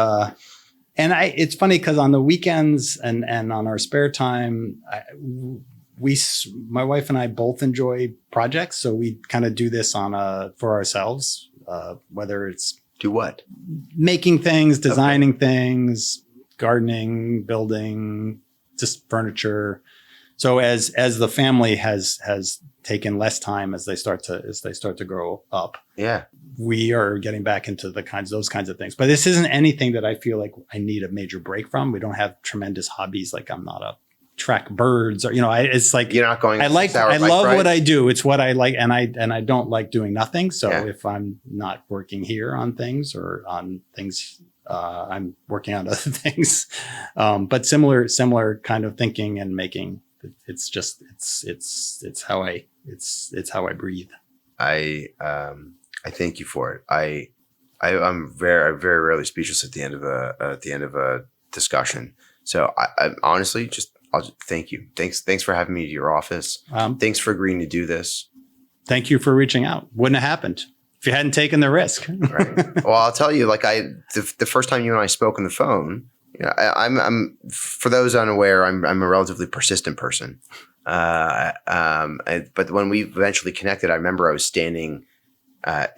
Speaker 2: it's funny because on the weekends and on our spare time, my wife and I both enjoy projects. So we kind of do this for ourselves, whether it's
Speaker 1: do what?
Speaker 2: Making things, designing things, gardening, building, just furniture. So as the family has taken less time as they start to grow up.
Speaker 1: Yeah.
Speaker 2: We are getting back into those kinds of things. But this isn't anything that I feel like I need a major break from. We don't have tremendous hobbies. Like I'm not a track birds or, it's like,
Speaker 1: you're not going,
Speaker 2: I love what I do. It's what I like. And I don't like doing nothing. So if I'm not working here on things or on things, I'm working on other things. But similar kind of thinking and making. It's just, it's how I breathe.
Speaker 1: I thank you for it. I'm very, very rarely speechless at the end of a discussion. So I honestly I'll just thank you. Thanks for having me to your office. Thanks for agreeing to do this.
Speaker 2: Thank you for reaching out. Wouldn't have happened if you hadn't taken the risk.
Speaker 1: Right. Well, I'll tell you, the first time you and I spoke on the phone, I'm for those unaware, I'm a relatively persistent person. But when we eventually connected, I remember I was standing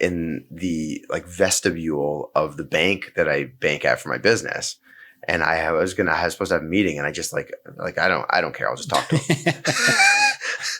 Speaker 1: in the vestibule of the bank that I bank at for my business. And I was supposed to have a meeting, and I just I don't care. I'll just talk to him.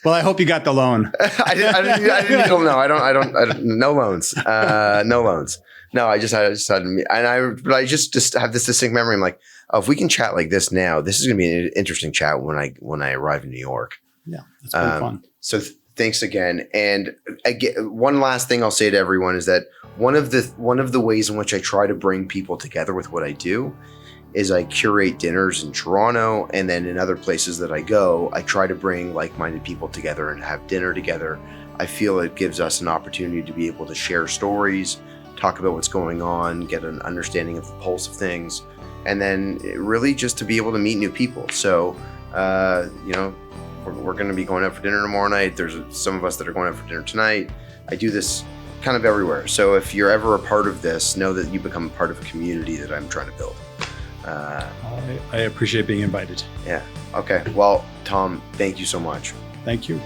Speaker 2: Well, I hope you got the loan.
Speaker 1: I didn't need to know. I don't. No loans. No loans. No, I just had a meeting, but I just have this distinct memory. I'm like, oh, if we can chat like this now, this is going to be an interesting chat when I arrive in New York.
Speaker 2: Yeah, it's been fun.
Speaker 1: So thanks again. And again, one last thing I'll say to everyone is that one of the ways in which I try to bring people together with what I do is I curate dinners in Toronto, and then in other places that I go, I try to bring like-minded people together and have dinner together. I feel it gives us an opportunity to be able to share stories, talk about what's going on, get an understanding of the pulse of things, and then really just to be able to meet new people. So, we're going to be going out for dinner tomorrow night. There's some of us that are going out for dinner tonight. I do this kind of everywhere. So if you're ever a part of this, know that you become a part of a community that I'm trying to build.
Speaker 2: I appreciate being invited.
Speaker 1: Yeah. Okay. Well, Tom, thank you so much.
Speaker 2: Thank you.